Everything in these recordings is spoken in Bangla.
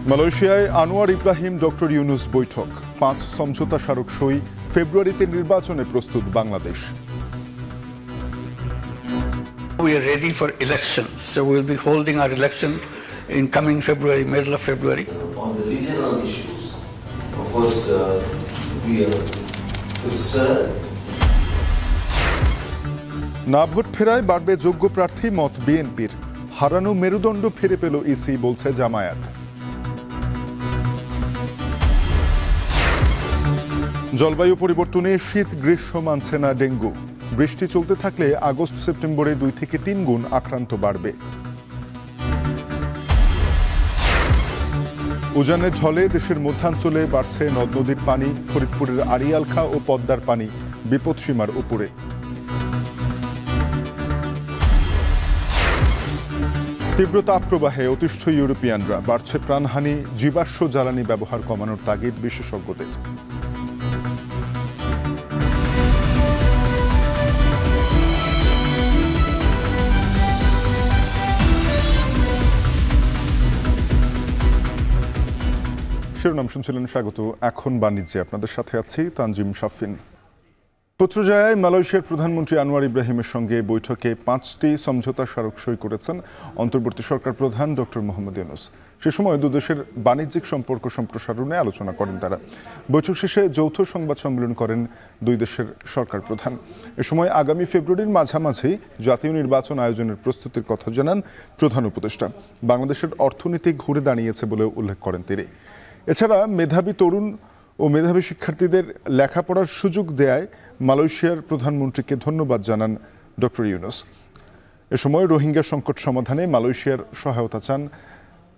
মালয়েশিয়ায় আনোয়ার ইব্রাহিম ডক্টর ইউনুস বৈঠক ৫ সমঝোতা স্মারক সই ফেব্রুয়ারিতে নির্বাচনে প্রস্তুত Bangladesh We are ready for elections, so we will be holding our election in coming February, middle of February. On the regional issues, of course, we are concerned. না ভোট ফেরায় বাড়বে যোগ্য প্রার্থী মত বিএনপির হারানো মেরুদণ্ড ফিরে পেল ইসি বলছে জামায়াত জলবায়ু পরিবর্তনে শীত গ্রীষ্ম মানছে না ডেঙ্গু বৃষ্টি চলতে থাকলে আগস্ট সেপ্টেম্বরে 2 থেকে 3 গুণ আক্রান্ত বাড়বে উজানের ঢলে দেশের মধ্যাঞ্চলে বাড়ছে নদ নদীর পানি ফরিদপুরের আড়িয়ালখা ও পদ্মার পানি বিপদসীমার উপরে তীব্র তাপপ্রবাহে অতিষ্ঠ ইউরোপিয়ানরা বাড়ছে প্রাণহানি জীবাশ্ম জ্বালানি ব্যবহার কমানোর তাগিদ বিশেষজ্ঞদের শিরোনাম শুনছিলেন স্বাগত এখন বাণিজ্যে আপনাদের সাথে আছি তানজিম শাফিন পুত্রজায়ায় মালয়েশিয়ার প্রধানমন্ত্রী আনোয়ার ইব্রাহিমের সঙ্গে বৈঠকে 5টি সমঝোতা স্মারক সই করেছেন অন্তর্বর্তী সরকার প্রধান ডক্টর মোহাম্মদ ইউনুস সে সময় দুদেশের বাণিজ্যিক সম্পর্ক সম্প্রসারণে আলোচনা করেন তারা বৈঠক শেষে যৌথ সংবাদ সম্মেলন করেন দুই দেশের সরকার প্রধান এ সময় আগামী ফেব্রুয়ারির মাঝামাঝি জাতীয় নির্বাচন আয়োজনের প্রস্তুতির কথা জানান প্রধান উপদেষ্টা বাংলাদেশের অর্থনীতি ঘুরে দাঁড়িয়েছে বলেও উল্লেখ করেন তিনি এছাড়া মেধাবী তরুণ ও মেধাবী শিক্ষার্থীদের লেখাপড়ার সুযোগ দেয়ায় মালয়েশিয়ার প্রধানমন্ত্রীকে ধন্যবাদ জানান ডক্টর ইউনুস এ সময় রোহিঙ্গা সংকট সমাধানে মালয়েশিয়ার সহায়তা চান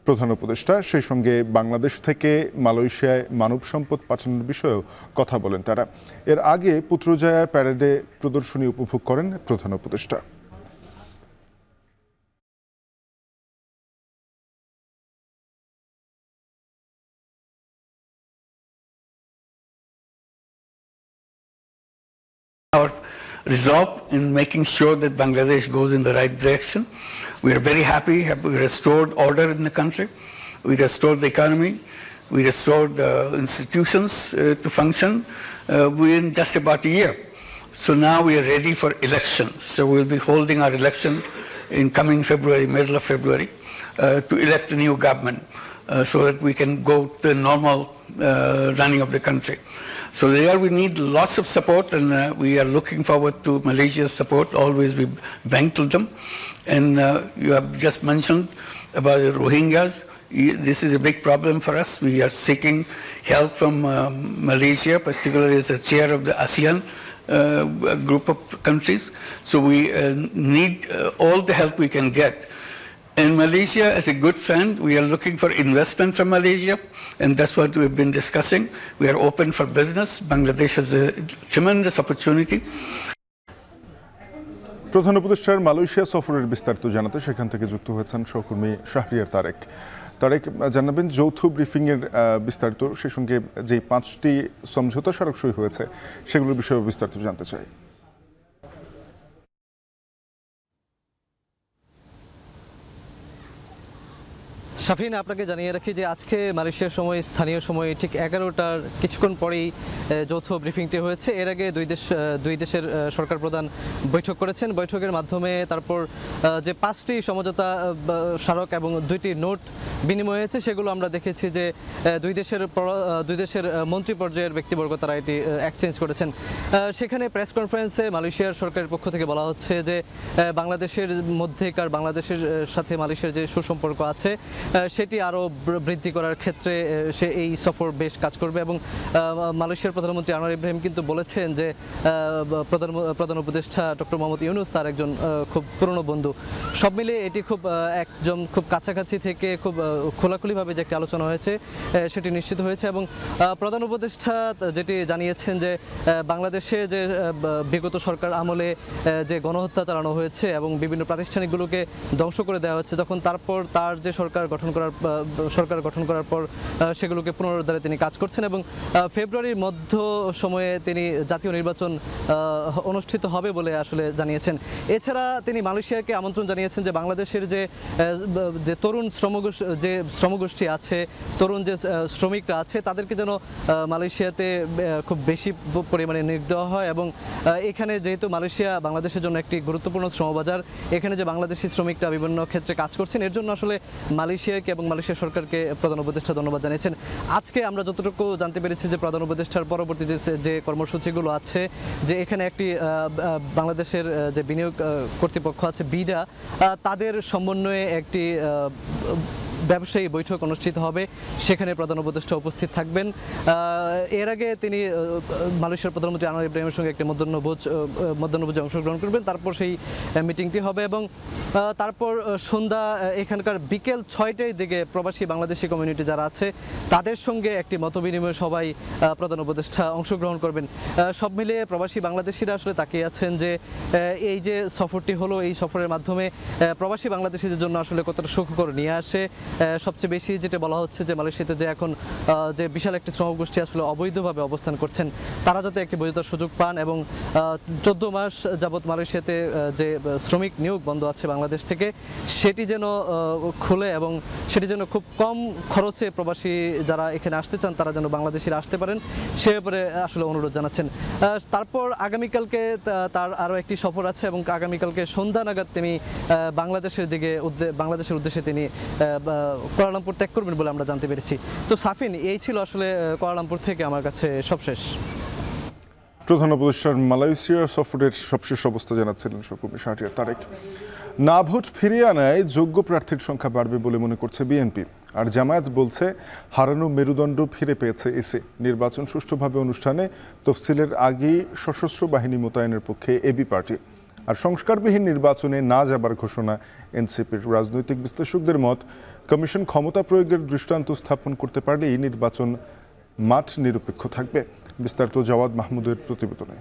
প্রধান উপদেষ্টা সেই সঙ্গে বাংলাদেশ থেকে মালয়েশিয়ায় মানব সম্পদ পাঠানোর বিষয়েও কথা বলেন তারা এর আগে পুত্রজায়ার প্যারেডে প্রদর্শনী উপভোগ করেন প্রধান উপদেষ্টা Our resolve in making sure that Bangladesh goes in the right direction. We are very happy. We restored order in the country. We restored the economy. We restored institutions to function within just about a year. So now we are ready for elections. So we will be holding our election in coming February, middle of February, to elect a new government so that we can go to the normal running of the country. So there we need lots of support and we are looking forward to Malaysia's support. Always we bank to them. And you have just mentioned about the Rohingyas. This is a big problem for us. We are seeking help from Malaysia, particularly as the chair of the ASEAN group of countries. So we need all the help we can get. And Malaysia, as a good friend, we are looking for investment from Malaysia, and that's what we've been discussing. We are open for business. Bangladesh has a tremendous opportunity. প্রধান উপদেষ্টার মালয়েশিয়া সফরের বিস্তারিত জানাতে সেখান থেকে যুক্ত হয়েছেন সহকর্মী শাহরিয়ার তারেক জানাবেন যৌথ ব্রিফিংয়ের বিস্তারিত সেই সঙ্গে যে 5টি সমঝোতা স্মারক সই হয়েছে সেগুলোর বিষয়ে বিস্তারিত জানতে চাই শাফিন আপনাকে জানিয়ে রাখি যে আজকে মালয়েশিয়ার সময় স্থানীয় সময় ঠিক 11টার কিছুক্ষণ পরেই যৌথ ব্রিফিংটি হয়েছে এর আগে দুই দেশের সরকার প্রধান বৈঠক করেছেন বৈঠকের মাধ্যমে তারপর যে 5টি সমঝোতা স্মারক এবং 2টি নোট বিনিময় হয়েছে সেগুলো আমরা দেখেছি যে দুই দেশের মন্ত্রী পর্যায়ের ব্যক্তিবর্গ তারা এটি এক্সচেঞ্জ করেছেন সেখানে প্রেস কনফারেন্সে মালয়েশিয়ার সরকারের পক্ষ থেকে বলা হচ্ছে যে বাংলাদেশের সাথে মালয়েশিয়ার যে সুসম্পর্ক আছে সেটি আরও বৃদ্ধি করার ক্ষেত্রে সে এই সফর বেশ কাজ করবে এবং মালয়েশিয়ার প্রধানমন্ত্রী আনোয়ার ইব্রাহিম কিন্তু বলেছেন যে প্রধান উপদেষ্টা ডক্টর মোহাম্মদ ইউনুস তার একজন খুব পুরনো বন্ধু সব মিলিয়ে এটি খুব কাছাকাছি থেকে খুব খোলাখুলিভাবে যে একটি আলোচনা হয়েছে সেটি নিশ্চিত হয়েছে এবং প্রধান উপদেষ্টা যেটি জানিয়েছেন যে বাংলাদেশে যে বিগত সরকার আমলে যে গণহত্যা চালানো হয়েছে এবং বিভিন্ন প্রাতিষ্ঠানিকগুলোকে ধ্বংস করে দেওয়া হচ্ছে তখন তারপর তার যে সরকার গঠন করার পর সেগুলোকে পুনরুদ্ধারে তিনি কাজ করছেন এবং ফেব্রুয়ারির মধ্য সময়ে তিনি জাতীয় নির্বাচন অনুষ্ঠিত হবে বলে আসলে জানিয়েছেন। এছাড়া তিনি মালয়েশিয়াকে আমন্ত্রণ জানিয়েছেন যে বাংলাদেশের যে তরুণ শ্রমগোষ্ঠী আছে, তরুণ যে শ্রমিকরা আছে, তাদেরকে যেন মালয়েশিয়াতে খুব বেশি পরিমাণে নিয়োগ দেওয়া হয় এবং এখানে যেহেতু মালয়েশিয়া বাংলাদেশের জন্য একটি গুরুত্বপূর্ণ শ্রমবাজার, এখানে যে বাংলাদেশি শ্রমিকরা বিভিন্ন ক্ষেত্রে কাজ করছেন, এর জন্য আসলে মালয়েশিয়াকে এবং মালয়েশিয়া সরকারকে প্রধান উপদেষ্টা ধন্যবাদ জানিয়েছেন। আজকে আমরা যতটুকু জানতে পেরেছি যে প্রধান উপদেষ্টার পরবর্তী যে কর্মসূচিগুলো আছে, যে এখানে একটি বাংলাদেশের যে বিনিয়োগ কর্তৃপক্ষ আছে বিডা, তাদের সমন্বয়ে একটি ব্যবসায়ী বৈঠক অনুষ্ঠিত হবে, সেখানে প্রধান উপদেষ্টা উপস্থিত থাকবেন। এর আগে তিনি মালয়েশিয়ার প্রধানমন্ত্রী আনোয়ার ইব্রাহিমের সঙ্গে একটি মধ্যাহ্নভোজে অংশগ্রহণ করবেন, তারপর সেই মিটিংটি হবে এবং তারপর সন্ধ্যা এখানকার বিকেল 6টার দিকে প্রবাসী বাংলাদেশি কমিউনিটি যারা আছে তাদের সঙ্গে একটি মতবিনিময় সভায় প্রধান উপদেষ্টা অংশগ্রহণ করবেন। সব মিলিয়ে প্রবাসী বাংলাদেশিরা আসলে তাকিয়ে আছেন যে এই যে সফরটি হলো, এই সফরের মাধ্যমে প্রবাসী বাংলাদেশিদের জন্য আসলে কতটা সুখকর নিয়ে আসে। সবচেয়ে বেশি যেটা বলা হচ্ছে যে মালয়েশিয়াতে যে এখন যে বিশাল একটি শ্রমগোষ্ঠী আসলে অবৈধভাবে অবস্থান করছেন, তারা যাতে একটি বৈধতার সুযোগ পান এবং 14 মাস যাবৎ মালয়েশিয়াতে যে শ্রমিক নিয়োগ বন্ধ আছে বাংলাদেশ থেকে, সেটি যেন খুলে এবং সেটি যেন খুব কম খরচে প্রবাসী যারা এখানে আসতে চান তারা যেন বাংলাদেশিরা আসতে পারেন, সে ব্যাপারে আসলে অনুরোধ জানাচ্ছেন। তারপর আগামীকালকে তার আরও একটি সফর আছে এবং আগামীকালকে সন্ধ্যা নাগাদ তিনি বাংলাদেশের উদ্দেশ্যে তিনি কুয়ালালামপুর ত্যাগ করবেন বলে আমরা জানতে পেরেছি। তো সাফিন, এই ছিল আসলে কুয়ালালামপুর থেকে আমার কাছে সবশেষ। প্রধান উপদেষ্টার মালয়েশিয়া সফরের সবশেষ অবস্থা জানাচ্ছিলেন সহকর্মী শাহরিয়ার তারেক। না ভোট ফিরিয়ে আনায় যোগ্য প্রার্থীর সংখ্যা বাড়বে বলে মনে করছে বিএনপি, আর জামায়াত বলছে হারানো মেরুদণ্ড ফিরে পেয়েছে ইসি। নির্বাচন সুষ্ঠুভাবে অনুষ্ঠানে তফসিলের আগেই সশস্ত্র বাহিনী মোতায়েনের পক্ষে এবি পার্টি। আর সংস্কারবিহীন নির্বাচনে না যাবার ঘোষণা এনসিপির। রাজনৈতিক বিশ্লেষকদের মত, কমিশন ক্ষমতা প্রয়োগের দৃষ্টান্ত স্থাপন করতে পারলেই নির্বাচন মাঠ নিরপেক্ষ থাকবে। বিস্তারিত জাওয়াদ মাহমুদের প্রতিবেদনে।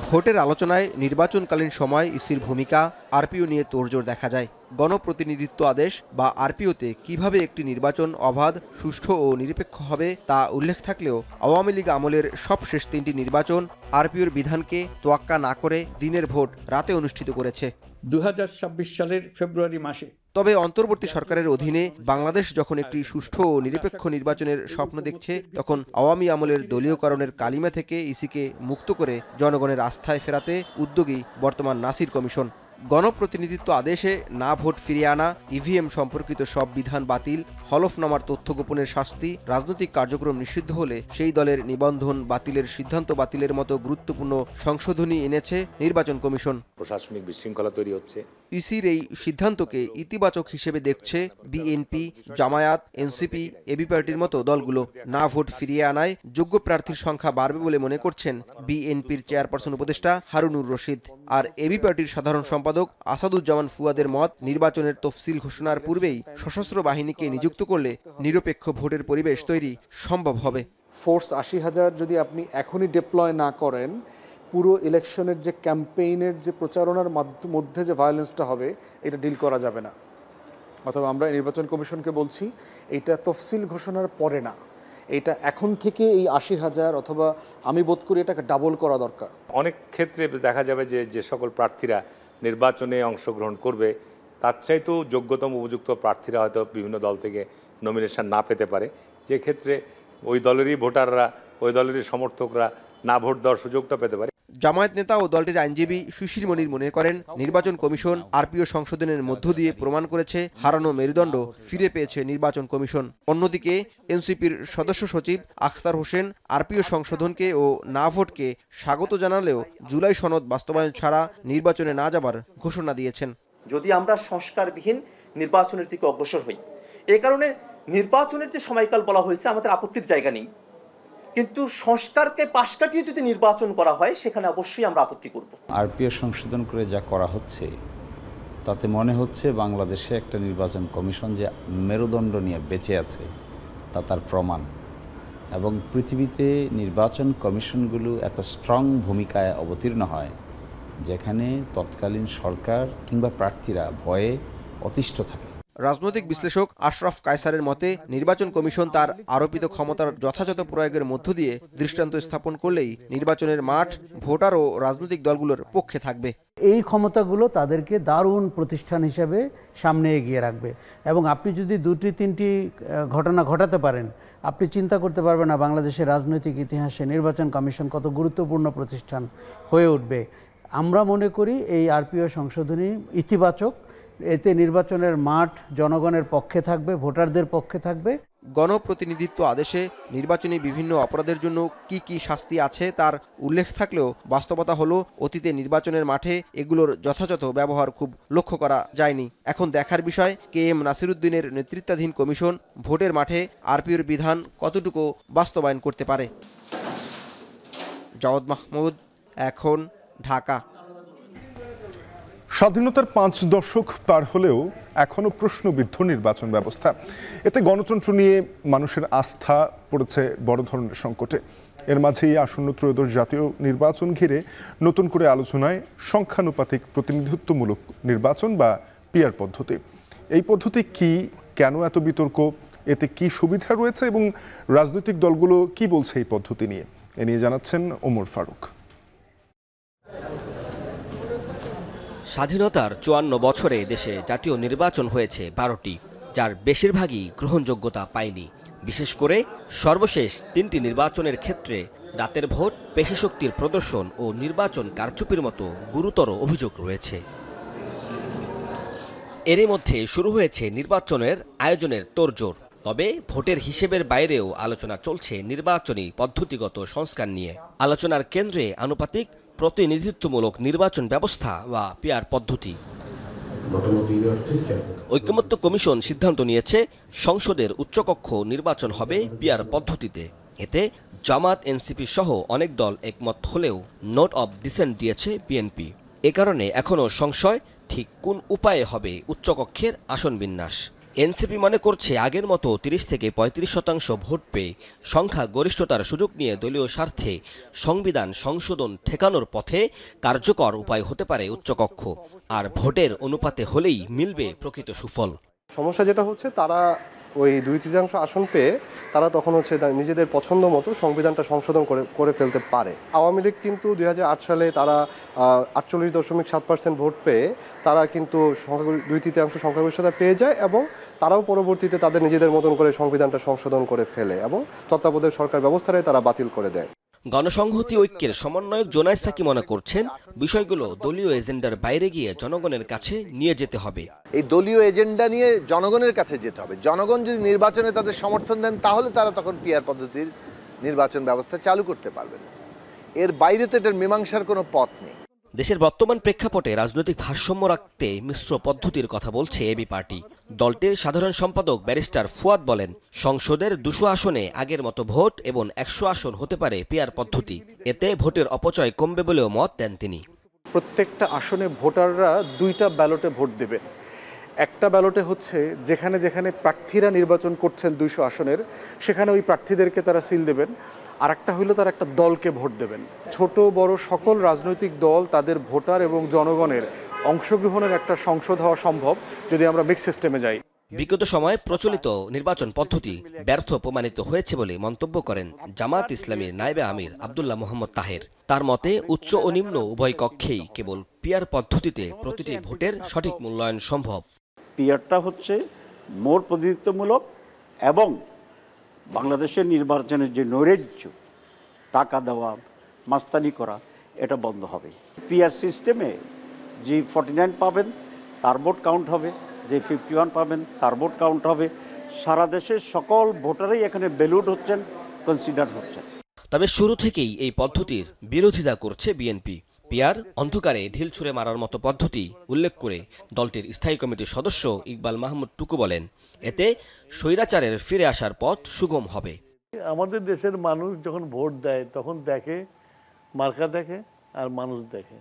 ভোটের আলোচনায় নির্বাচনকালীন সময় ইসির ভূমিকা, আরপিও নিয়ে তোড়জোড় দেখা যায়। গণপ্রতিনিধিত্ব আদেশ বা আরপিওতে কিভাবে একটি নির্বাচন অবাধ, সুষ্ঠু ও নিরপেক্ষ হবে তা উল্লেখ থাকলেও আওয়ামী লীগ আমলের সবশেষ 3টি নির্বাচন আরপিওর বিধানকে তোয়াক্কা না করে দিনের ভোট রাতে অনুষ্ঠিত করেছে 2026 সালের ফেব্রুয়ারি মাসে। তবে অন্তর্বর্তী সরকারের অধীনে বাংলাদেশ যখন একটি সুষ্ঠু ও নিরপেক্ষ নির্বাচনের স্বপ্ন দেখছে, তখন আওয়ামী আমলের দলীয়করণের কালিমা থেকে ইসিকে মুক্ত করে জনগণের আস্থায় ফেরাতে উদ্যোগী বর্তমান নাসির কমিশন। গণপ্রতিনিধিত্ব আদেশে না ভোট ফিরিয়ে আনা, ইভিএম সম্পর্কিত সব বিধান বাতিল, হলফনামার তথ্য গোপনের শাস্তি, রাজনৈতিক কার্যক্রম নিষিদ্ধ হলে সেই দলের নিবন্ধন বাতিলের সিদ্ধান্ত বাতিলের মতো গুরুত্বপূর্ণ সংশোধনী এনেছে নির্বাচন কমিশন। প্রশাসনিক বিশৃঙ্খলা তৈরি হচ্ছে। ইসির এই সিদ্ধান্তকে ইতিবাচক হিসেবে দেখছে বিএনপি, জামায়াত, এনসিপি, এবি পার্টির মতো দলগুলো। না ভোট ফিরিয়ে আনায় যোগ্য প্রার্থীর সংখ্যা বাড়বে বলে মনে করছেন বিএনপির চেয়ারপারসন উপদেষ্টা হারুনুর রশিদ। আর এবি পার্টির সাধারণ সম্পাদক আসাদুজ্জামান ফুয়াদের মত, নির্বাচনের তফসিল ঘোষণার পূর্বেই সশস্ত্র বাহিনীকে নিযুক্ত করলে নিরপেক্ষ ভোটের পরিবেশ তৈরি সম্ভব হবে। ফোর্স 80,000 যদি আপনি এখনই ডিপ্লয় না করেন, পুরো ইলেকশনের যে ক্যাম্পেইনের যে প্রচারণার মধ্যে যে ভায়োলেন্সটা হবে, এটা ডিল করা যাবে না। অথবা আমরা নির্বাচন কমিশনকে বলছি, এইটা তফসিল ঘোষণার পরে না, এটা এখন থেকে এই 80,000 অথবা আমি বোধ করি এটাকে ডাবল করা দরকার। অনেক ক্ষেত্রে দেখা যাবে যে সকল প্রার্থীরা নির্বাচনে অংশগ্রহণ করবে, তার চাইতেও যোগ্যতম উপযুক্ত প্রার্থীরা হয়তো বিভিন্ন দল থেকে নমিনেশন না পেতে পারে, যে ক্ষেত্রে ওই দলেরই ভোটাররা, ওই দলেরই সমর্থকরা না ভোট দেওয়ার সুযোগটা পেতে পারে। জামায়াত নেতা ও দলটির আইনজীবী সুশীল মনির মনে করেন, নির্বাচন কমিশন আরপিও সংশোধনের মধ্য দিয়ে প্রমাণ করেছে হারানো মেরুদণ্ড ফিরে পেয়েছে নির্বাচন কমিশন। অন্যদিকে এনসিপির সদস্য সচিব আখতার হোসেন আরপিও সংশোধনকে ও না ভোটকে স্বাগত জানালেও জুলাই সনদ বাস্তবায়ন ছাড়া নির্বাচনে না যাবার ঘোষণা দিয়েছেন। যদি আমরা সংস্কারবিহীন নির্বাচনের দিকে অগ্রসর হই, এই কারণে নির্বাচনের যে সময়কাল বলা হয়েছে আমাদের আপত্তির জায়গা নেই, কিন্তু সংস্কারকে পাশ কাটিয়ে যদি নির্বাচন করা হয় সেখানে অবশ্যই আমরা আপত্তি করব। আরপিও সংশোধন করে যা করা হচ্ছে তাতে মনে হচ্ছে বাংলাদেশে একটা নির্বাচন কমিশন যে মেরুদণ্ড নিয়ে বেঁচে আছে তা তার প্রমাণ। এবং পৃথিবীতে নির্বাচন কমিশনগুলো এত স্ট্রং ভূমিকায় অবতীর্ণ হয় যেখানে তৎকালীন সরকার কিংবা প্রার্থীরা ভয়ে অতিষ্ঠ থাকে। রাজনৈতিক বিশ্লেষক আশরাফ কায়সারের মতে নির্বাচন কমিশন তার আরোপিত ক্ষমতার যথাযথ প্রয়োগের মধ্য দিয়ে দৃষ্টান্ত স্থাপন করলেই নির্বাচনের মাঠ ভোটার ও রাজনৈতিক দলগুলোর পক্ষে থাকবে। এই ক্ষমতাগুলো তাদেরকে দারুণ প্রতিষ্ঠান হিসেবে সামনে এগিয়ে রাখবে এবং আপনি যদি দুটি তিনটি ঘটনা ঘটাতে পারেন, আপনি চিন্তা করতে পারবেন না বাংলাদেশের রাজনৈতিক ইতিহাসে নির্বাচন কমিশন কত গুরুত্বপূর্ণ প্রতিষ্ঠান হয়ে উঠবে। আমরা মনে করি এই আরপিও সংশোধনী ইতিবাচক। এতে নির্বাচনের মাঠ জনগণের পক্ষে থাকবে, ভোটারদের পক্ষে থাকবে। গণপ্রতিনিধিত্ব আদেশে নির্বাচনী বিভিন্ন অপরাধের জন্য কি কি শাস্তি আছে তার উল্লেখ থাকলেও বাস্তবতা হলো অতীতে নির্বাচনের মাঠে এগুলোর যথাযথ ব্যবহার খুব লক্ষ্য করা যায়নি। এখন দেখার বিষয় KM নাসিরউদ্দিনের নেতৃত্বাধীন কমিশন ভোটের মাঠে আরপিওর বিধান কতটুকু বাস্তবায়ন করতে পারে। জাওয়াদ মাহমুদ, এখন, ঢাকা। স্বাধীনতার 5 দশক পার হলেও এখনো প্রশ্নবিদ্ধ নির্বাচন ব্যবস্থা। এতে গণতন্ত্র নিয়ে মানুষের আস্থা পড়েছে বড় ধরনের সংকটে। এর মাঝেই আসন্ন ত্রয়োদশ জাতীয় নির্বাচন ঘিরে নতুন করে আলোচনায় সংখ্যানুপাতিক প্রতিনিধিত্বমূলক নির্বাচন বা পিআর পদ্ধতি। এই পদ্ধতি কি, কেন এত বিতর্ক, এতে কি সুবিধা রয়েছে এবং রাজনৈতিক দলগুলো কি বলছে এই পদ্ধতি নিয়ে, এ নিয়ে জানাচ্ছেন ওমর ফারুক। স্বাধীনতার 54 বছরে দেশে জাতীয় নির্বাচন হয়েছে 12টি, যার বেশিরভাগই গ্রহণযোগ্যতা পায়নি। বিশেষ করে সর্বশেষ 3টি নির্বাচনের ক্ষেত্রে রাতের ভোট, পেশিশক্তির প্রদর্শন ও নির্বাচন কারচুপির মতো গুরুতর অভিযোগ রয়েছে। এরই মধ্যে শুরু হয়েছে নির্বাচনের আয়োজনের তোড়জোড়। তবে ভোটের হিসেবের বাইরেও আলোচনা চলছে নির্বাচনী পদ্ধতিগত সংস্কার নিয়ে। আলোচনার কেন্দ্রে আনুপাতিক প্রতিনিধিত্বমূলক নির্বাচন ব্যবস্থা বা পিআর পদ্ধতি। ঐকমত্য কমিশন সিদ্ধান্ত নিয়েছে সংসদের উচ্চকক্ষ নির্বাচন হবে পিআর পদ্ধতিতে। এতে জামাত, এনসিপি সহ অনেক দল একমত হলেও নোট অব ডিসেন্ট দিয়েছে বিএনপি। এ কারণে এখনও সংশয় ঠিক কোন উপায়ে হবে উচ্চকক্ষের আসন বিন্যাস। এনসিপি মনে করছে আগের মতো 30 থেকে 35% ভোট পেয়ে সংখ্যা গরিষ্ঠতার সুযোগ নিয়ে দলীয় স্বার্থে সংবিধান সংশোধন ঠেকানোর পথে কার্যকর উপায় হতে পারে উচ্চকক্ষ। আর ভোটের অনুপাতে হলেই মিলবে প্রকৃত সুফল। সমস্যা যেটা হচ্ছে, তারা ওই 2/3 আসন পেয়ে তারা তখন হচ্ছে নিজেদের পছন্দ মতো সংবিধানটা সংশোধন করে ফেলতে পারে। আওয়ামী লীগ কিন্তু 2008 সালে তারা 48.7% ভোট পেয়ে তারা কিন্তু 2/3 সংখ্যাগরিষ্ঠতা পেয়ে যায় এবং তারাও পরবর্তীতে তাদের নিজেদের মতন করে সংবিধানটা সংশোধন করে ফেলে এবং তত্ত্বাবধায়ক সরকার ব্যবস্থাটাই তারা বাতিল করে দেয়। গণসংহতি ঐক্যের সমন্বয়ক জোনায়েদ সাকি মনে করছেন বিষয়গুলো দলীয় এজেন্ডার বাইরে গিয়ে জনগণের কাছে নিয়ে যেতে হবে। এই দলীয় এজেন্ডা নিয়ে জনগণের কাছে যেতে হবে। জনগণ যদি নির্বাচনে তাদের সমর্থন দেন তাহলে তারা তখন পিআর পদ্ধতির নির্বাচন ব্যবস্থা চালু করতে পারবেন। এর বাইরে তো এটার মীমাংসার কোনো পথ নেই। দেশের বর্তমান প্রেক্ষাপটে রাজনৈতিক ভারসাম্য রাখতে মিশ্র পদ্ধতির কথা বলছে এবি পার্টি। দলটির সাধারণ সম্পাদক ব্যারিস্টার ফুয়াদ বলেন, সংসদের 200 আসনে আগের মতো ভোট এবং 100 আসন হতে পারে পিআর পদ্ধতি। এতে ভোটের অপচয় কমবে বলেও মত দেন তিনি। প্রত্যেকটা আসনে ভোটাররা 2টা ব্যালটে ভোট দেবেন। একটা ব্যালটে হচ্ছে যেখানে যেখানে প্রার্থীরা নির্বাচন করছেন 200 আসনের, সেখানে ওই প্রার্থীদেরকে তারা সিল দেবেন। আর একটা হইলো তারা একটা দলকে ভোট দেবেন। ছোট বড় সকল রাজনৈতিক দল তাদের ভোটার এবং জনগণের অংশগ্রহণের একটা সংসদ হওয়া সম্ভব যদি আমরা মিক্স সিস্টেমে যাই। বিগত সময়ে প্রচলিত নির্বাচন পদ্ধতি ব্যর্থ প্রমাণিত হয়েছে বলে মন্তব্য করেন জামাত ইসলামীর নায়েবে আমির আব্দুল্লাহ মোহাম্মদ তাহের। তার মতে উচ্চ ও নিম্ন উভয় কক্ষেই কেবল পিআর পদ্ধতিতে প্রতিটি ভোটের সঠিক মূল্যায়ন সম্ভব। পিআরটা হচ্ছে মোর প্রতিনিধিত্বমূলক এবং বাংলাদেশের নির্বাচনের যে নৈরাজ্য, টাকা দেওয়া, মাস্তানি করা, এটা বন্ধ হবে। পিআর সিস্টেমে যে 49 পাবেন তার ভোট কাউন্ট হবে, যে 51 পাবেন তার ভোট কাউন্ট হবে। সারা দেশের সকল ভোটারই এখানে ব্যালট হচ্ছেন, কনসিডার হচ্ছেন। তবে শুরু থেকেই এই পদ্ধতির বিরোধিতা করছে বিএনপি। পিআর অন্ধকারে ঢিল ছুঁড়ে মারার মতো পদ্ধতি উল্লেখ করে দলটির স্থায়ী কমিটির সদস্য ইকবাল মাহমুদ টুকু বলেন, এতে স্বৈরাচারের ফিরে আসার পথ সুগম হবে। আমাদের দেশের মানুষ যখন ভোট দেয় তখন দেখে, মার্কা দেখে আর মানুষ দেখে,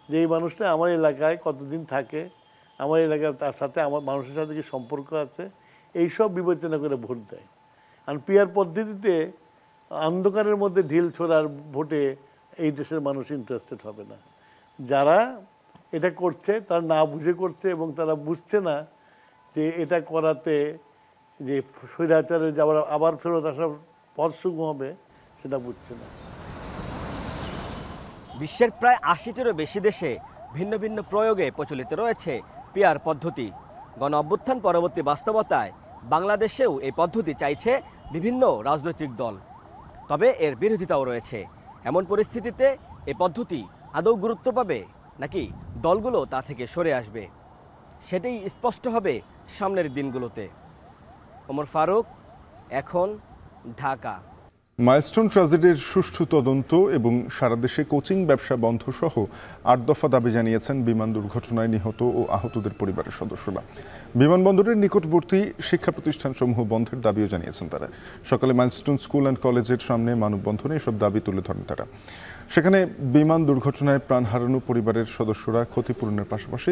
যে এই মানুষটা আমার এলাকায় কতদিন থাকে, আমার এলাকায় তার সাথে আমার মানুষের সাথে কি সম্পর্ক আছে, এইসব বিবেচনা করে ভোট দেয়। আর পিআর পদ্ধতিতে অন্ধকারের মধ্যে ঢিল ছোড়ার ভোটে এই দেশের মানুষ ইন্টারেস্টেড হবে না। যারা এটা করছে তারা না বুঝে করছে এবং তারা বুঝছে না যে এটা করাতে যে স্বৈরাচারে যাওয়ার আবার ফেরত আসার পথ সুগম হবে সেটা বুঝছে না। বিশ্বের প্রায় ৮০টিরও বেশি দেশে ভিন্ন ভিন্ন প্রয়োগে প্রচলিত রয়েছে পিআর পদ্ধতি। গণ অভ্যুত্থান পরবর্তী বাস্তবতায় বাংলাদেশেও এই পদ্ধতি চাইছে বিভিন্ন রাজনৈতিক দল, তবে এর বিরোধিতাও রয়েছে। এমন পরিস্থিতিতে এই পদ্ধতি আদৌ গুরুত্ব পাবে নাকি দলগুলো তা থেকে সরে আসবে, সেটাই স্পষ্ট হবে সামনের দিনগুলোতে। ওমর ফারুক, এখন, ঢাকা। মাইলস্টোন ট্র্যাজেডির সুষ্ঠু তদন্ত এবং সারা দেশে কোচিং ব্যবসা বন্ধ সহ ৮ দফা দাবি জানিয়েছেন বিমান দুর্ঘটনায় নিহত ও আহতদের পরিবারের সদস্যরা। বিমানবন্দরের নিকটবর্তী শিক্ষা প্রতিষ্ঠানসমূহ বন্ধের দাবিও জানিয়েছেন তারা। সকালে মাইলস্টোন স্কুল অ্যান্ড কলেজের সামনে মানববন্ধনে এসব দাবি তুলে ধরেন তারা। সেখানে বিমান দুর্ঘটনায় প্রাণ হারানো পরিবারের সদস্যরা ক্ষতিপূরণের পাশাপাশি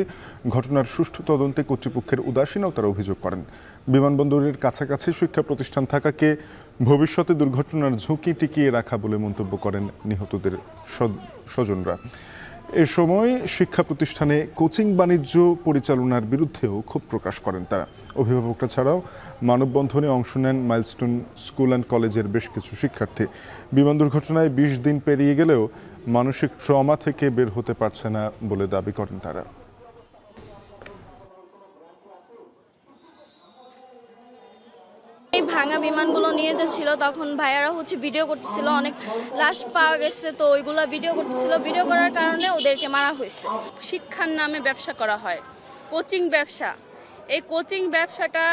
ঘটনার সুষ্ঠু তদন্তে কর্তৃপক্ষের উদাসীনতার অভিযোগ করেন। বিমানবন্দরের কাছাকাছি শিক্ষা প্রতিষ্ঠান থাকাকে ভবিষ্যতে দুর্ঘটনার ঝুঁকি টিকিয়ে রাখা বলে মন্তব্য করেন নিহতদের স্বজনরা। এ সময় শিক্ষা প্রতিষ্ঠানে কোচিং বাণিজ্য পরিচালনার বিরুদ্ধেও ক্ষোভ প্রকাশ করেন তারা। অভিভাবকরা ছাড়াও মানববন্ধনে অংশ নেন মাইলস্টোন স্কুল অ্যান্ড কলেজের বেশ কিছু শিক্ষার্থী। বিমান দুর্ঘটনায় ২০ দিন পেরিয়ে গেলেও মানসিক ট্রমা থেকে বের হতে পারছে না বলে দাবি করেন তারা। এই ভাঙা বিমানগুলো নিয়ে যাচ্ছিল, তখন ভাইয়ারা ভিডিও করতেছিল, অনেক লাশ পাওয়া গেছে, তো ওইগুলো ভিডিও করতেছিল। ভিডিও করার কারণে ওদেরকে মারা হয়েছে। শিক্ষার নামে ব্যবসা করা হয়, কোচিং ব্যবসা। এই কোচিং ব্যবসাটা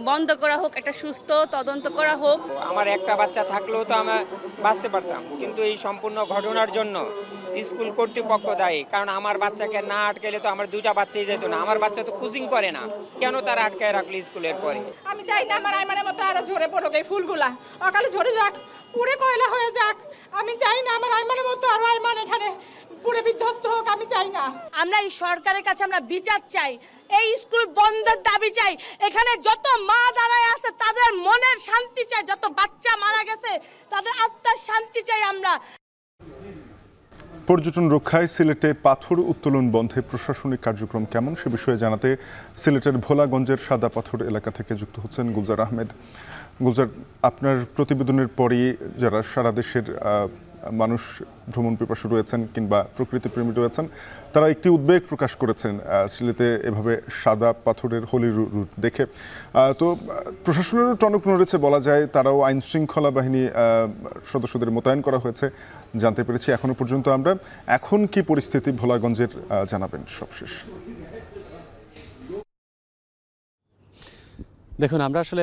বন্ধ করা হোক, একটা সুস্থ তদন্ত করা হোক। আমার একটা বাচ্চা থাকলেও তো আমি বাঁচতে পারতাম, কিন্তু এই সম্পূর্ণ ঘটনার জন্য স্কুল কর্তৃপক্ষ দায়ী। কারণ আমার বাচ্চাকে না আটকাইলে তো আমার 2টা বাচ্চাই যেত না। আমার বাচ্চা তো কোচিং করে না, কেন তারা আটকায় রাখলো স্কুলের পরে? আমি চাই না আমার আইমানের মতো আরো ঝরে পড়ুক এই ফুলগুলা, অকালে ঝরে যাক, পুরে কয়লা হয়ে যাক। আমি চাই না আমার আইমানের মতো আরো আইমান এখানে পুরে বিধ্বস্ত হোক। আমি চাই না। আমরা এই সরকারের কাছে আমরা বিচার চাই, এই স্কুল বন্ধের দাবি চাই। এখানে যত মা দাঁড়ায় আছে তাদের মনের শান্তি চাই, যত বাচ্চা মারা গেছে তাদের আত্মার শান্তি চাই আমরা। পর্যটন রক্ষায় সিলেটে পাথর উত্তোলন বন্ধে প্রশাসনিক কার্যক্রম কেমন সে বিষয়ে জানাতে সিলেটের ভোলাগঞ্জের সাদা পাথর এলাকা থেকে যুক্ত হচ্ছেন গুলজার আহমেদ। গুলজার, আপনার প্রতিবেদনের পরই যারা সারা দেশের মানুষ ভ্রমণ পিপাসু রয়েছেন কিংবা প্রকৃতিপ্রেমী রয়েছেন তারা একটি উদ্বেগ প্রকাশ করেছেন সিলেটে এভাবে সাদা পাথরের হোলি রুট দেখে। তো প্রশাসনেরও টনক নড়েছে বলা যায়, তারাও আইন শৃঙ্খলা বাহিনী সদস্যদের মোতায়েন করা হয়েছে জানতে পেরেছি এখনো পর্যন্ত আমরা। এখন কি পরিস্থিতি ভোলাগঞ্জের জানাবেন সবশেষ। দেখুন, আমরা আসলে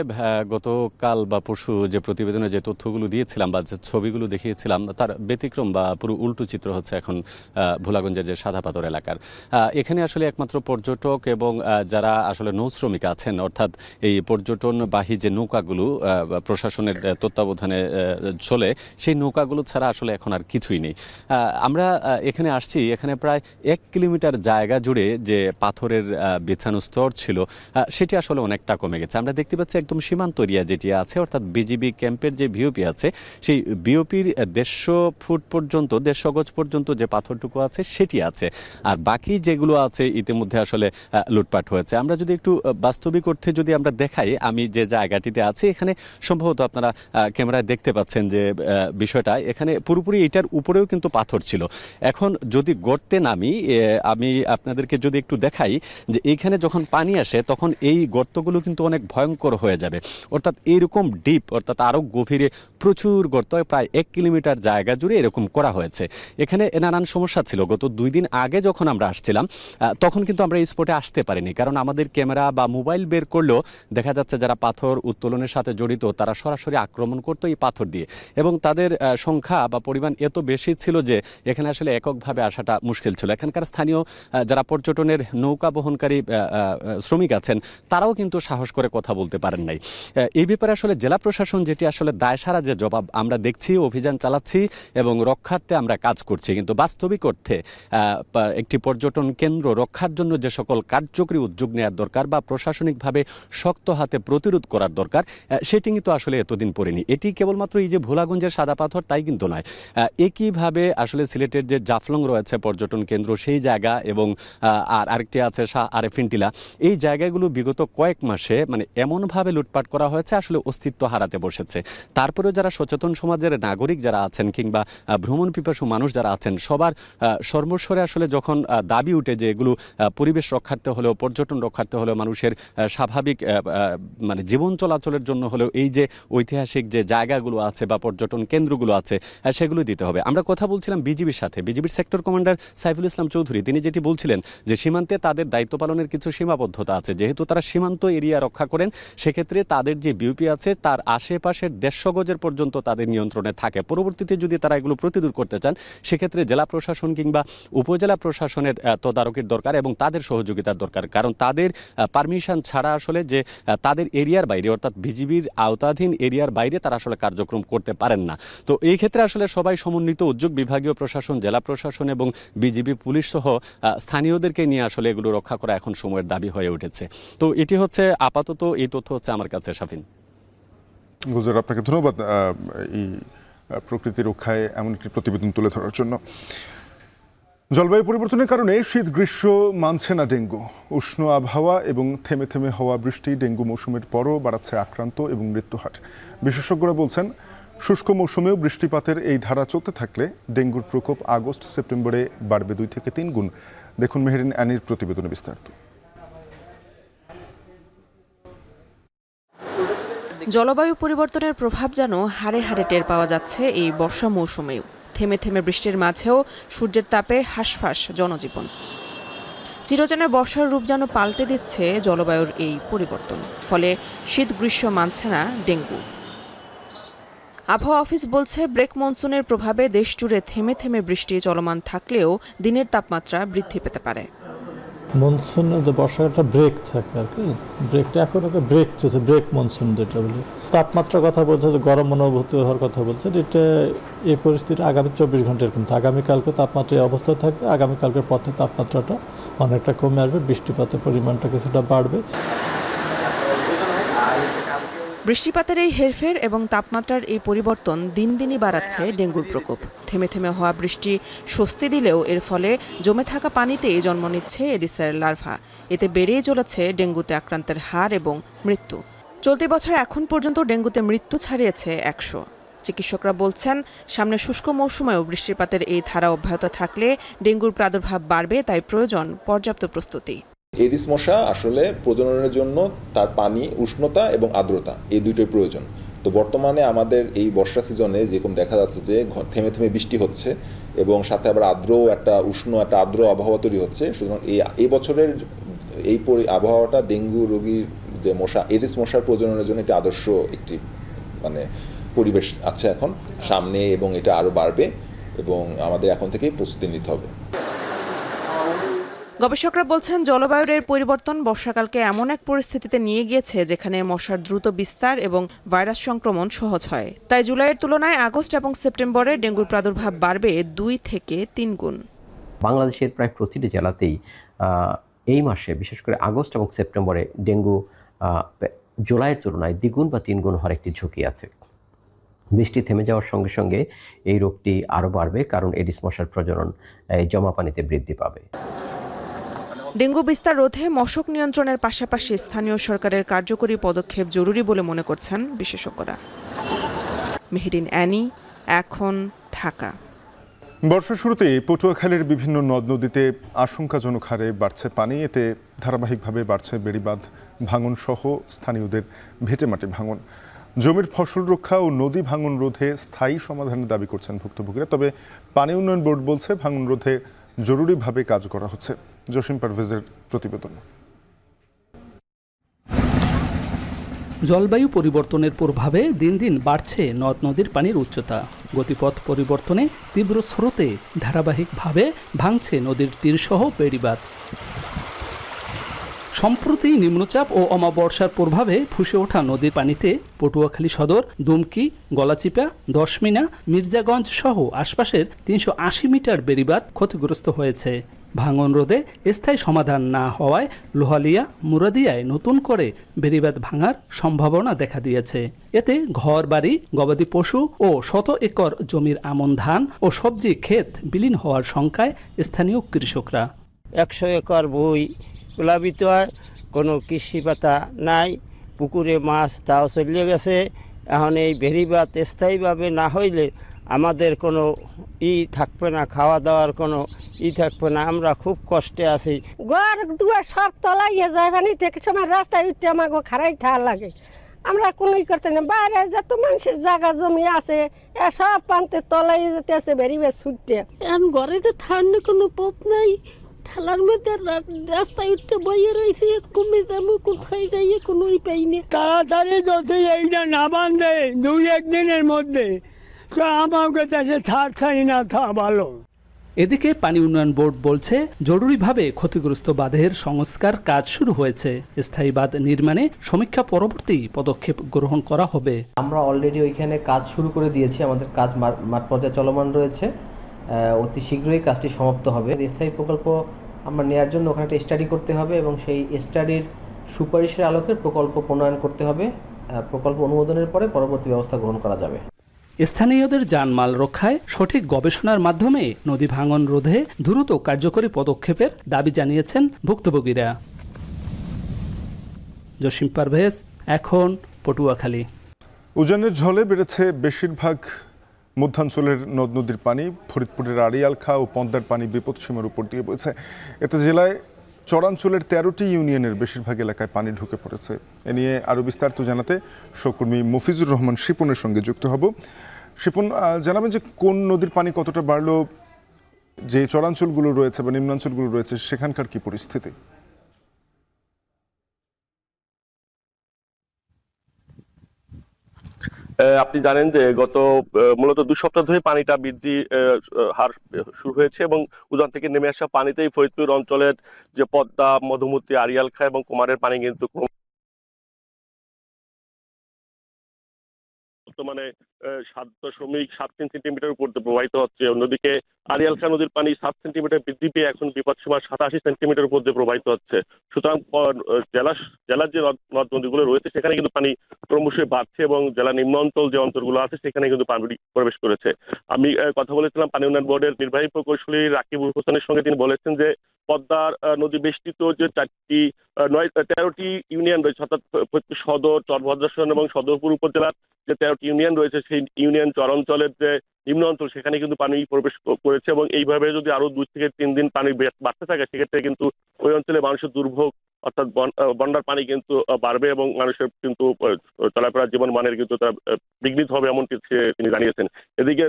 গতকাল বা পরশু যে প্রতিবেদনে যে তথ্যগুলো দিয়েছিলাম বা যে ছবিগুলো দেখিয়েছিলাম তার ব্যতিক্রম বা পুরো উল্টো চিত্র হচ্ছে এখন ভোলাগঞ্জের যে সাদা পাথর এলাকার। এখানে আসলে একমাত্র পর্যটক এবং যারা আসলে নৌ শ্রমিক আছেন, অর্থাৎ এই পর্যটনবাহী যে নৌকাগুলো প্রশাসনের তত্ত্বাবধানে চলে, সেই নৌকাগুলো ছাড়া আসলে এখন আর কিছুই নেই। আমরা এখানে আসছি, এখানে প্রায় 1 কিলোমিটার জায়গা জুড়ে যে পাথরের বিছানো স্তর ছিল সেটি আসলে অনেকটা কমে গেছে। আমরা দেখতে পাচ্ছি একদম সীমান্ত এরিয়া যেটি আছে, অর্থাৎ বিজিবি ক্যাম্পের যে ভিওপি আছে সেই ভিওপির 150 ফুট পর্যন্ত 150 গজ পর্যন্ত যে পাথরটুকু আছে সেটি আছে, আর বাকি যেগুলো আছে ইতিমধ্যে আসলে লুটপাট হয়েছে। আমরা যদি একটু বাস্তবিক অর্থে যদি আমরা দেখাই, আমি যে জায়গাটিতে আছি এখানে সম্ভবত আপনারা ক্যামেরায় দেখতে পাচ্ছেন যে বিষয়টা, এখানে পুরোপুরি এটার উপরেও কিন্তু পাথর ছিল। এখন যদি গর্তে নামি, আমি আপনাদেরকে যদি একটু দেখাই যে এইখানে যখন পানি আসে তখন এই গর্তগুলো কিন্তু অনেক ভয়ঙ্কর হয়ে যাবে, অর্থাৎ এইরকম ডিপ, অর্থাৎ আরো গভীরে প্রচুর গর্ত, প্রায় 1 কিলোমিটার জায়গা জুড়ে এরকম করা হয়েছে। এখানে নানান সমস্যা ছিল। গত 2 দিন আগে যখন আমরা আসছিলাম তখন কিন্তু আমরা এই স্পটে আসতে পারিনি, কারণ আমাদের ক্যামেরা বা মোবাইল বের করলেও দেখা যাচ্ছে যারা পাথর উত্তোলনের সাথে জড়িত তারা সরাসরি আক্রমণ করতো এই পাথর দিয়ে, এবং তাদের সংখ্যা বা পরিমাণ এত বেশি ছিল যে এখানে আসলে এককভাবে আসাটা মুশকিল ছিল। এখানকার স্থানীয় যারা পর্যটনের নৌকা বহনকারী শ্রমিক আছেন তারাও কিন্তু সাহস করে কথা বলতে পারেন নাই। এই ব্যাপারে আসলে জেলা প্রশাসন যেটি আসলে দায়সারা যে জবাব আমরা দেখছি, অভিযান চালাচ্ছি এবং রক্ষার্থে আমরা কাজ করছি, কিন্তু বাস্তবিক অর্থে একটি পর্যটন কেন্দ্র রক্ষার জন্য যে সকল কার্যকরী উদ্যোগ নেওয়ার দরকার বা প্রশাসনিকভাবে শক্ত হাতে প্রতিরোধ করার দরকার, সেটি কিন্তু আসলে এতদিন পড়েনি। এটি কেবলমাত্র এই যে ভোলাগঞ্জের সাদা পাথর তাই কিন্তু নয়, একইভাবে আসলে সিলেটের যে জাফলং রয়েছে পর্যটন কেন্দ্র সেই জায়গা এবং আরেকটি আছে শাহ আরেফিন টিলা, এই জায়গাগুলো বিগত কয়েক মাসে মানে এমনভাবে লুটপাট করা হয়েছে আসলে অস্তিত্ব হারাতে বসেছে। তারপরেও যারা সচেতন সমাজের নাগরিক যারা আছেন কিংবা ভ্রমণ পিপাসু মানুষ যারা আছেন, সবার সর্বস্বরে আসলে যখন দাবি উঠে যে এগুলো পরিবেশ রক্ষার্থে হলেও পর্যটন রক্ষার্থে হলেও মানুষের স্বাভাবিক মানে জীবন চলাচলের জন্য হলেও এই যে ঐতিহাসিক যে জায়গাগুলো আছে বা পর্যটন কেন্দ্রগুলো আছে সেগুলো দিতে হবে। আমরা কথা বলছিলাম বিজিবির সাথে, বিজিবির সেক্টর কমান্ডার সাইফুল ইসলাম চৌধুরী, তিনি যেটি বলছিলেন যে সীমান্তে তাদের দায়িত্ব পালনের কিছু সীমাবদ্ধতা আছে, যেহেতু তারা সীমান্ত এরিয়া রক্ষা করেন সেক্ষেত্রে তাদের যে বিউপি আছে তার আশেপাশের 150 গজের পর্যন্ত তাদের নিয়ন্ত্রণে থাকে। পরবর্তীতে যদি তারা এগুলো প্রতিরোধ করতে চান সেক্ষেত্রে জেলা প্রশাসন কিংবা উপজেলা প্রশাসনের তদারকির দরকার এবং তাদের সহযোগিতার দরকার, কারণ তাদের পারমিশন ছাড়া আসলে যে তাদের এরিয়ার বাইরে অর্থাৎ বিজিবির আওতাধীন এরিয়ার বাইরে তারা আসলে কার্যক্রম করতে পারেন না। তো এই ক্ষেত্রে আসলে সবাই সমন্বিত উদ্যোগ, বিভাগীয় প্রশাসন, জেলা প্রশাসন এবং বিজিবি পুলিশ সহ স্থানীয়দেরকে নিয়ে আসলে এগুলো রক্ষা করা এখন সময়ের দাবি হয়ে উঠেছে। তো এটি হচ্ছে আপাতত এই তথ্য হচ্ছে আমার কাছে। শাফিন, গুজর, আপনাকে ধন্যবাদ এই প্রকৃতি রক্ষায় এমন একটি প্রতিবেদন তুলে ধরার জন্য। জলবায়ু পরিবর্তনের কারণে শীত গ্রীষ্ম মানছে না ডেঙ্গু। উষ্ণ আবহাওয়া এবং থেমে থেমে হওয়া বৃষ্টি ডেঙ্গু মৌসুমের পরও বাড়াচ্ছে আক্রান্ত এবং মৃত্যুহার। বিশেষজ্ঞরা বলছেন শুষ্ক মৌসুমেও বৃষ্টিপাতের এই ধারা চলতে থাকলে ডেঙ্গুর প্রকোপ আগস্ট সেপ্টেম্বরে বাড়বে 2 থেকে 3 গুণ। দেখুন মেহেরিন অ্যানির প্রতিবেদনে বিস্তারিত। জলবায়ু পরিবর্তনের প্রভাব যেন হাড়ে হাড়ে টের পাওয়া যাচ্ছে এই বর্ষা মৌসুমেও। থেমে থেমে বৃষ্টির মাঝেও সূর্যের তাপে হাঁসফাঁস জনজীবন। চিরচেনা বর্ষার রূপ যেন পাল্টে দিচ্ছে জলবায়ুর এই পরিবর্তন, ফলে শীত গ্রীষ্ম মানছে না ডেঙ্গু। আবহাওয়া অফিস বলছে ব্রেক মনসুনের প্রভাবে দেশ জুড়ে থেমে থেমে বৃষ্টি চলমান থাকলেও দিনের তাপমাত্রা বৃদ্ধি পেতে পারে। মনসুনের যে বর্ষাকালটা ব্রেক থাকে আর কি, ব্রেকটা এখন তো ব্রেক চলছে, ব্রেক মনসুন যেটা বলি। তাপমাত্রার কথা বলছে, যে গরম অনুভূতি হওয়ার কথা বলছে, এটা এই পরিস্থিতি আগামী 24 ঘন্টার কিন্তু আগামীকালকে তাপমাত্রা এই অবস্থা থাকবে। আগামীকালকের পথে তাপমাত্রাটা অনেকটা কমে আসবে, বৃষ্টিপাতের পরিমাণটা কিছুটা বাড়বে। বৃষ্টিপাতের এই হেরফের এবং তাপমাত্রার এই পরিবর্তন দিন দিনই বাড়াচ্ছে ডেঙ্গুর প্রকোপ। থেমে থেমে হওয়া বৃষ্টি স্বস্তি দিলেও এর ফলে জমে থাকা পানিতেই জন্ম নিচ্ছে এডিসের লার্ভা। এতে বেড়েই চলেছে ডেঙ্গুতে আক্রান্তের হার এবং মৃত্যু। চলতি বছর এখন পর্যন্ত ডেঙ্গুতে মৃত্যু ছাড়িয়েছে 100। চিকিৎসকরা বলছেন সামনে শুষ্ক মৌসুমেও বৃষ্টিপাতের এই ধারা অব্যাহত থাকলে ডেঙ্গুর প্রাদুর্ভাব বাড়বে, তাই প্রয়োজন পর্যাপ্ত প্রস্তুতি। এডিস মশা আসলে প্রজননের জন্য তার পানি, উষ্ণতা এবং আর্দ্রতা এই দুটোই প্রয়োজন। তো বর্তমানে আমাদের এই বর্ষা সিজনে যেরকম দেখা যাচ্ছে যে থেমে থেমে বৃষ্টি হচ্ছে এবং সাথে আবার উষ্ণ একটা আর্দ্র আবহাওয়া তৈরি হচ্ছে। সুতরাং এই বছরের এই আবহাওয়াটা ডেঙ্গু রোগীর যে মশা, এডিস মশার প্রজননের জন্য এটা আদর্শ একটি মানে পরিবেশ আছে এখন সামনে, এবং এটা আরও বাড়বে এবং আমাদের এখন থেকেই প্রস্তুতি নিতে হবে। গবেষকরা বলছেন জলবায়ুর এর পরিবর্তন বর্ষাকালকে এমন এক পরিস্থিতিতে নিয়ে গিয়েছে যেখানে মশার দ্রুত বিস্তার এবং ভাইরাস সংক্রমণ সহজ হয়। তাই জুলাইয়ের তুলনায় আগস্ট এবং সেপ্টেম্বরে ডেঙ্গুর প্রাদুর্ভাব বাড়বে 2 থেকে 3 গুণ। বাংলাদেশের প্রায় প্রতিটি জেলাতেই এই মাসে বিশেষ করে আগস্ট এবং সেপ্টেম্বরে ডেঙ্গু জুলাইয়ের তুলনায় 2 গুণ বা 3 গুণ হওয়ার একটি ঝুঁকি আছে। বৃষ্টি থেমে যাওয়ার সঙ্গে সঙ্গে এই রোগটি আরও বাড়বে, কারণ এডিস মশার প্রজনন জমা পানিতে বৃদ্ধি পাবে। ডেঙ্গু বিস্তার রোধে মশক নিয়ন্ত্রণের পাশাপাশি স্থানীয় সরকারের কার্যকরী পদক্ষেপ জরুরি বলে মনে করছেন বিশেষজ্ঞরা। মেহেরিন অ্যানি, এখন, ঢাকা। বর্ষার শুরুতে পটুয়াখালীর বিভিন্ন নদ নদীতে আশঙ্কাজনক হারে বাড়ছে পানি। এতে ধারাবাহিকভাবে বাড়ছে বেড়িবাঁধ ভাঙন সহ স্থানীয়দের ভিটেমাটি ভাঙন। জমির ফসল রক্ষা ও নদী ভাঙন রোধে স্থায়ী সমাধানের দাবি করছেন ভুক্তভোগীরা। তবে পানি উন্নয়ন বোর্ড বলছে ভাঙন রোধে জরুরিভাবে কাজ করা হচ্ছে। জসিম পারভেজের প্রতিবেদন। জলবায়ু পরিবর্তনের প্রভাবে দিন দিন বাড়ছে নদ নদীর পানির উচ্চতা। গতিপথ পরিবর্তনে তীব্র স্রোতে ধারাবাহিকভাবে ভাঙছে নদীর তীরসহ বেড়িবাঁধ। সম্প্রতি নিম্নচাপ ও অমাবর্ষার প্রভাবে ফুসে ওঠা নদীর পানিতে পটুয়াখালী সদর, দুমকি, গলাচিপা, দশমিনা, মির্জাগঞ্জ সহ আশপাশের ৩৮০ মিটার বেড়িবাঁধ ক্ষতিগ্রস্ত হয়েছে। ভাঙন রোধে স্থায়ী সমাধান না হওয়ায় লোহালিয়া, মুরাদিয়ায় নতুন করে বেড়িবাঁধ ভাঙার সম্ভাবনা দেখা দিয়েছে। এতে ঘর বাড়ি, গবাদি পশু ও শত একর জমির আমন ধান ও সবজি ক্ষেত বিলীন হওয়ার শঙ্কায় স্থানীয় কৃষকরা। ১০০ একর বই প্লাবিত হয়, কোনো কৃষি পাতা নাই, পুকুরে মাছ তাও চলে গেছে। এখন এই বেড়িবাঁধ স্থায়ীভাবে না হইলে আমাদের কোনো থাকবে না, খাওয়া দাওয়ার কোনো থাকবে না, আমরা খুব কষ্টে আছি। ঘর দুয়ার সব তলাইয়ে যায়, পানি থেকে সময় রাস্তায় উঠতে আমাকে খারাই থাকা লাগে। আমরা কোনোই করতে না, বাইরে যত মানুষের জায়গা জমি আছে সব পান্তে তলাইয়ে যেতে আছে বেরিয়ে ছুটতে। এখন ঘরে তো থাকার কোনো পথ নাই, ঠেলার মধ্যে রাস্তায় উঠতে বইয়ে রয়েছে, কমে যাবো কোথায় যাইয়ে কোনো পাই না। তাড়াতাড়ি যদি এইটা না বাঁধে ২-১ দিনের মধ্যে তো আমাকে দেশে থার চাই না, তা ভালো। এদিকে পানি উন্নয়ন বোর্ড বলছে জরুরিভাবে ক্ষতিগ্রস্ত বাঁধের সংস্কার কাজ শুরু হয়েছে। স্থায়ী বাঁধ নির্মাণে সমীক্ষা পরবর্তী পদক্ষেপ গ্রহণ করা হবে। আমরা অলরেডি ওইখানে কাজ শুরু করে দিয়েছি, আমাদের কাজ মাঠ পর্যায়ে চলমান রয়েছে, অতি শীঘ্রই কাজটি সমাপ্ত হবে। স্থায়ী প্রকল্প আমরা নেওয়ার জন্য ওখানে একটা স্টাডি করতে হবে এবং সেই স্টাডির সুপারিশের আলোকে প্রকল্প প্রণয়ন করতে হবে। প্রকল্প অনুমোদনের পরে পরবর্তী ব্যবস্থা গ্রহণ করা যাবে। স্থানীয়দের জানমাল রক্ষায় সঠিক গবেষণার মাধ্যমে নদী ভাঙন রোধে দ্রুত কার্যকরী পদক্ষেপের দাবি জানিয়েছেন ভুক্তভোগীরা। জসিম পারভেজ, এখন পটুয়াখালী। উজানের ঝলে বেড়েছে বেশিরভাগ মধ্যাঞ্চলের নদ নদীর পানি। ফরিদপুরের আড়িয়ালখা ও পদ্মার পানি বিপদসীমার উপর দিয়ে বইছে। এতে জেলায় চরাঞ্চলের ১৩টি ইউনিয়নের বেশিরভাগ এলাকায় পানি ঢুকে পড়েছে। এ নিয়ে আরও বিস্তারিত জানাতে সহকর্মী মফিজুর রহমান শিপনের সঙ্গে যুক্ত হব। শিপন, জানাবেন যে কোন নদীর পানি কতটা বাড়লো, যে চরাঞ্চলগুলো রয়েছে বা নিম্নাঞ্চলগুলো রয়েছে সেখানকার কি পরিস্থিতি? আপনি জানেন যে গত মূলত ২ সপ্তাহ ধরে পানিটা বৃদ্ধি হার শুরু হয়েছে এবং উজান থেকে নেমে আসা পানিতেই ফরিদপুর অঞ্চলের যে পদ্মা, মধুমতি, আড়িয়ালখা এবং কুমারের পানি কিন্তু বর্তমানে ৭.৭৩ সেন্টিমিটার উপর প্রবাহিত হচ্ছে। অন্যদিকে আড়িয়ালখা নদীর পানি ৭ সেন্টিমিটার বৃদ্ধি পেয়ে এখন বিপদসীমা ৮৭ সেন্টিমিটার উপর দিয়ে প্রবাহিত হচ্ছে। সুতরাং জেলার যে নদ নদীগুলো রয়েছে সেখানে কিন্তু পানি ক্রমশই বাড়ছে এবং জেলা নিম্ন অঞ্চল যে অঞ্চলগুলো আছে সেখানে কিন্তু পানি প্রবেশ করেছে। আমি কথা বলেছিলাম পানি উন্নয়ন বোর্ডের নির্বাহী প্রকৌশলী রাকিবুল হোসেনের সঙ্গে। তিনি বলেছেন যে পদ্মার নদী বেষ্টিত যে ১৩টি ইউনিয়ন রয়েছে, অর্থাৎ সদর, চরভদ্রাসন এবং সদরপুর উপজেলার যে 13টি ইউনিয়ন রয়েছে সেই ইউনিয়ন চরাঞ্চলের যে নিম্ন অঞ্চল সেখানে কিন্তু পানি প্রবেশ করেছে এবং এইভাবে যদি আরো 2 থেকে 3 দিন পানি বাড়তে থাকে সেক্ষেত্রে কিন্তু ওই অঞ্চলে মানুষের দুর্ভোগ অর্থাৎ বন্যার পানি কিন্তু বাড়বে এবং মানুষের কিন্তু চলাফেরার জীবন মানের কিন্তু বিঘ্নিত হবে এমনটি তিনি জানিয়েছেন। এদিকে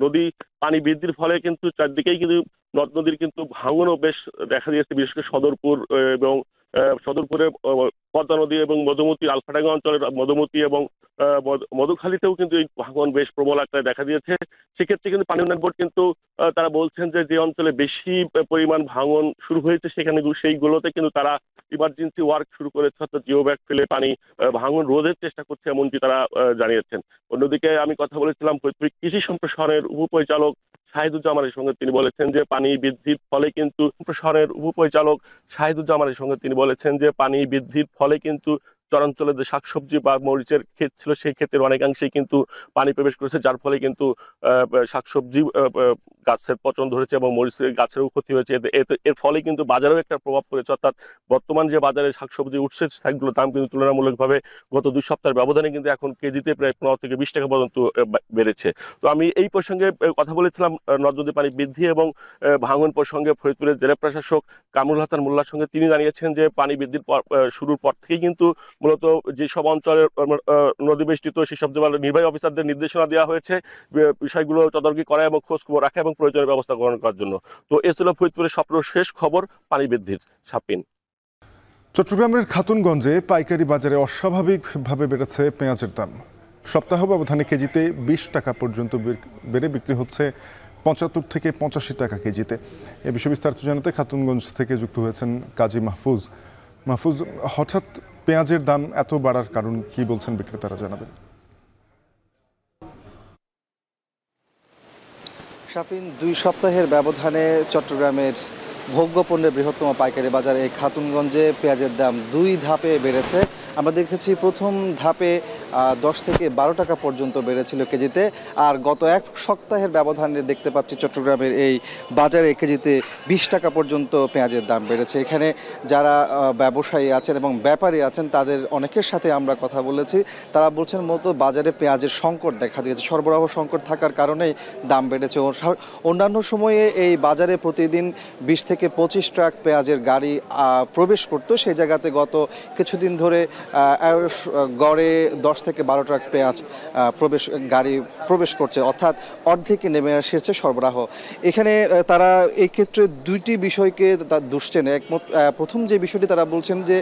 নদী পানি বৃদ্ধির ফলে কিন্তু চারদিকেই কিন্তু নদ নদীর কিন্তু ভাঙনও বেশ দেখা দিয়েছে, বিশেষ করে সদরপুর এবং সদরপুরে পদ্মা নদী এবং মধুমতি, আলফাডাঙ্গা অঞ্চলের মধুমতি এবং মধুখালীতেও কিন্তু এই ভাঙন বেশ প্রবল আকারে দেখা দিয়েছে। সেক্ষেত্রে কিন্তু পানি উন্নয়ন বোর্ড কিন্তু তারা বলছেন যে অঞ্চলে বেশি পরিমাণ ভাঙন শুরু হয়েছে সেখানে সেইগুলোতে কিন্তু তারা ইমার্জেন্সি ওয়ার্ক শুরু করেছে, অর্থাৎ জিও ব্যাগ ফেলে পানি ভাঙন রোধের চেষ্টা করছে এমনটি তারা জানিয়েছেন। অন্যদিকে আমি কথা বলেছিলাম ফরিদপুর কৃষি সম্প্রসারণের উপপরিচালক শাহিদুজ্জামানের সঙ্গে। তিনি বলেছেন যে পানি বৃদ্ধির ফলে কিন্তু সম্প্রসারণের উপপরিচালক শাহিদুজ্জামানের সঙ্গে তিনি বলেছেন যে পানি বৃদ্ধির ফলে কিন্তু চরাঞ্চলে যে শাকসবজি বা মরিচের ক্ষেত ছিল সেই ক্ষেত্রের অনেকাংশেই কিন্তু পানি প্রবেশ করেছে, যার ফলে কিন্তু শাকসবজি গাছের পচন ধরেছে এবং মরিচের গাছেরও ক্ষতি হয়েছে। এর ফলে কিন্তু বাজারেও একটা প্রভাব পড়েছে, অর্থাৎ বর্তমান যে বাজারে শাকসবজি উঠছে সেগুলোর দাম কিন্তু তুলনামূলকভাবে গত 2 সপ্তাহের ব্যবধানে কিন্তু এখন কেজিতে প্রায় 15 থেকে 20 টাকা পর্যন্ত বেড়েছে। তো আমি এই প্রসঙ্গে কথা বলেছিলাম নদ নদী পানি বৃদ্ধি এবং ভাঙন প্রসঙ্গে ফরিদপুরের জেলা প্রশাসক কামরুল হাসান মোল্লার সঙ্গে। তিনি জানিয়েছেন যে পানি বৃদ্ধির শুরুর পর থেকেই কিন্তু মূলত যেসব অঞ্চলের নদী বেষ্টিত সেসব নির্বাহী অফিসারদের নির্দেশনা দেওয়া হয়েছে বিষয়গুলো তদারকি করা এবং খোঁজখবর রাখা এবং প্রয়োজনীয় ব্যবস্থা গ্রহণ করার জন্য। তো এ ছিল ফরিদপুরের সর্বশেষ খবর পানি বৃদ্ধির। সাপিন। চট্টগ্রামের খাতুনগঞ্জে পাইকারি বাজারে অস্বাভাবিকভাবে বেড়েছে পেঁয়াজের দাম। সপ্তাহ ব্যবধানে কেজিতে 20 টাকা পর্যন্ত বেড়ে বিক্রি হচ্ছে 75 থেকে 85 টাকা কেজিতে। এ বিষয়ে বিস্তারিত জানাতে খাতুনগঞ্জ থেকে যুক্ত হয়েছেন কাজী মাহফুজ। মাহফুজ, হঠাৎ পেঁয়াজের দাম এত বাড়ার কারণ কি বলছেন বিক্রেতারা, জানাবেন। শাফিন, 2 সপ্তাহের ব্যবধানে চট্টগ্রামের ভোগ্যপণ্যের বৃহত্তম পাইকারি বাজারে এই খাতুনগঞ্জে পেঁয়াজের দাম 2 ধাপে বেড়েছে। আমরা দেখেছি প্রথম ধাপে 10 থেকে 12 টাকা পর্যন্ত বেড়েছিল কেজিতে, আর গত 1 সপ্তাহের ব্যবধানে দেখতে পাচ্ছি চট্টগ্রামের এই বাজারে কেজিতে 20 টাকা পর্যন্ত পেঁয়াজের দাম বেড়েছে। এখানে যারা ব্যবসায়ী আছেন এবং ব্যাপারী আছেন তাদের অনেকের সাথে আমরা কথা বলেছি। তারা বলছেন মতো বাজারে পেঁয়াজের সংকট দেখা দিয়েছে, সরবরাহ সংকট থাকার কারণেই দাম বেড়েছে। অন্যান্য সময়ে এই বাজারে প্রতিদিন 20 থেকে 25 ট্রাক পেঁয়াজের গাড়ি প্রবেশ করতো, সেই জায়গাতে গত কিছুদিন ধরে গড়ে 10 থেকে 12 ট্রাক পেঁয়াজ গাড়ি প্রবেশ করছে, অর্থাৎ অর্ধেকে নেমে এসেছে সরবরাহ। এখানে তারা এই ক্ষেত্রে 2টি বিষয়কে দুষছেন। প্রথম যে বিষয়টি তারা বলছেন যে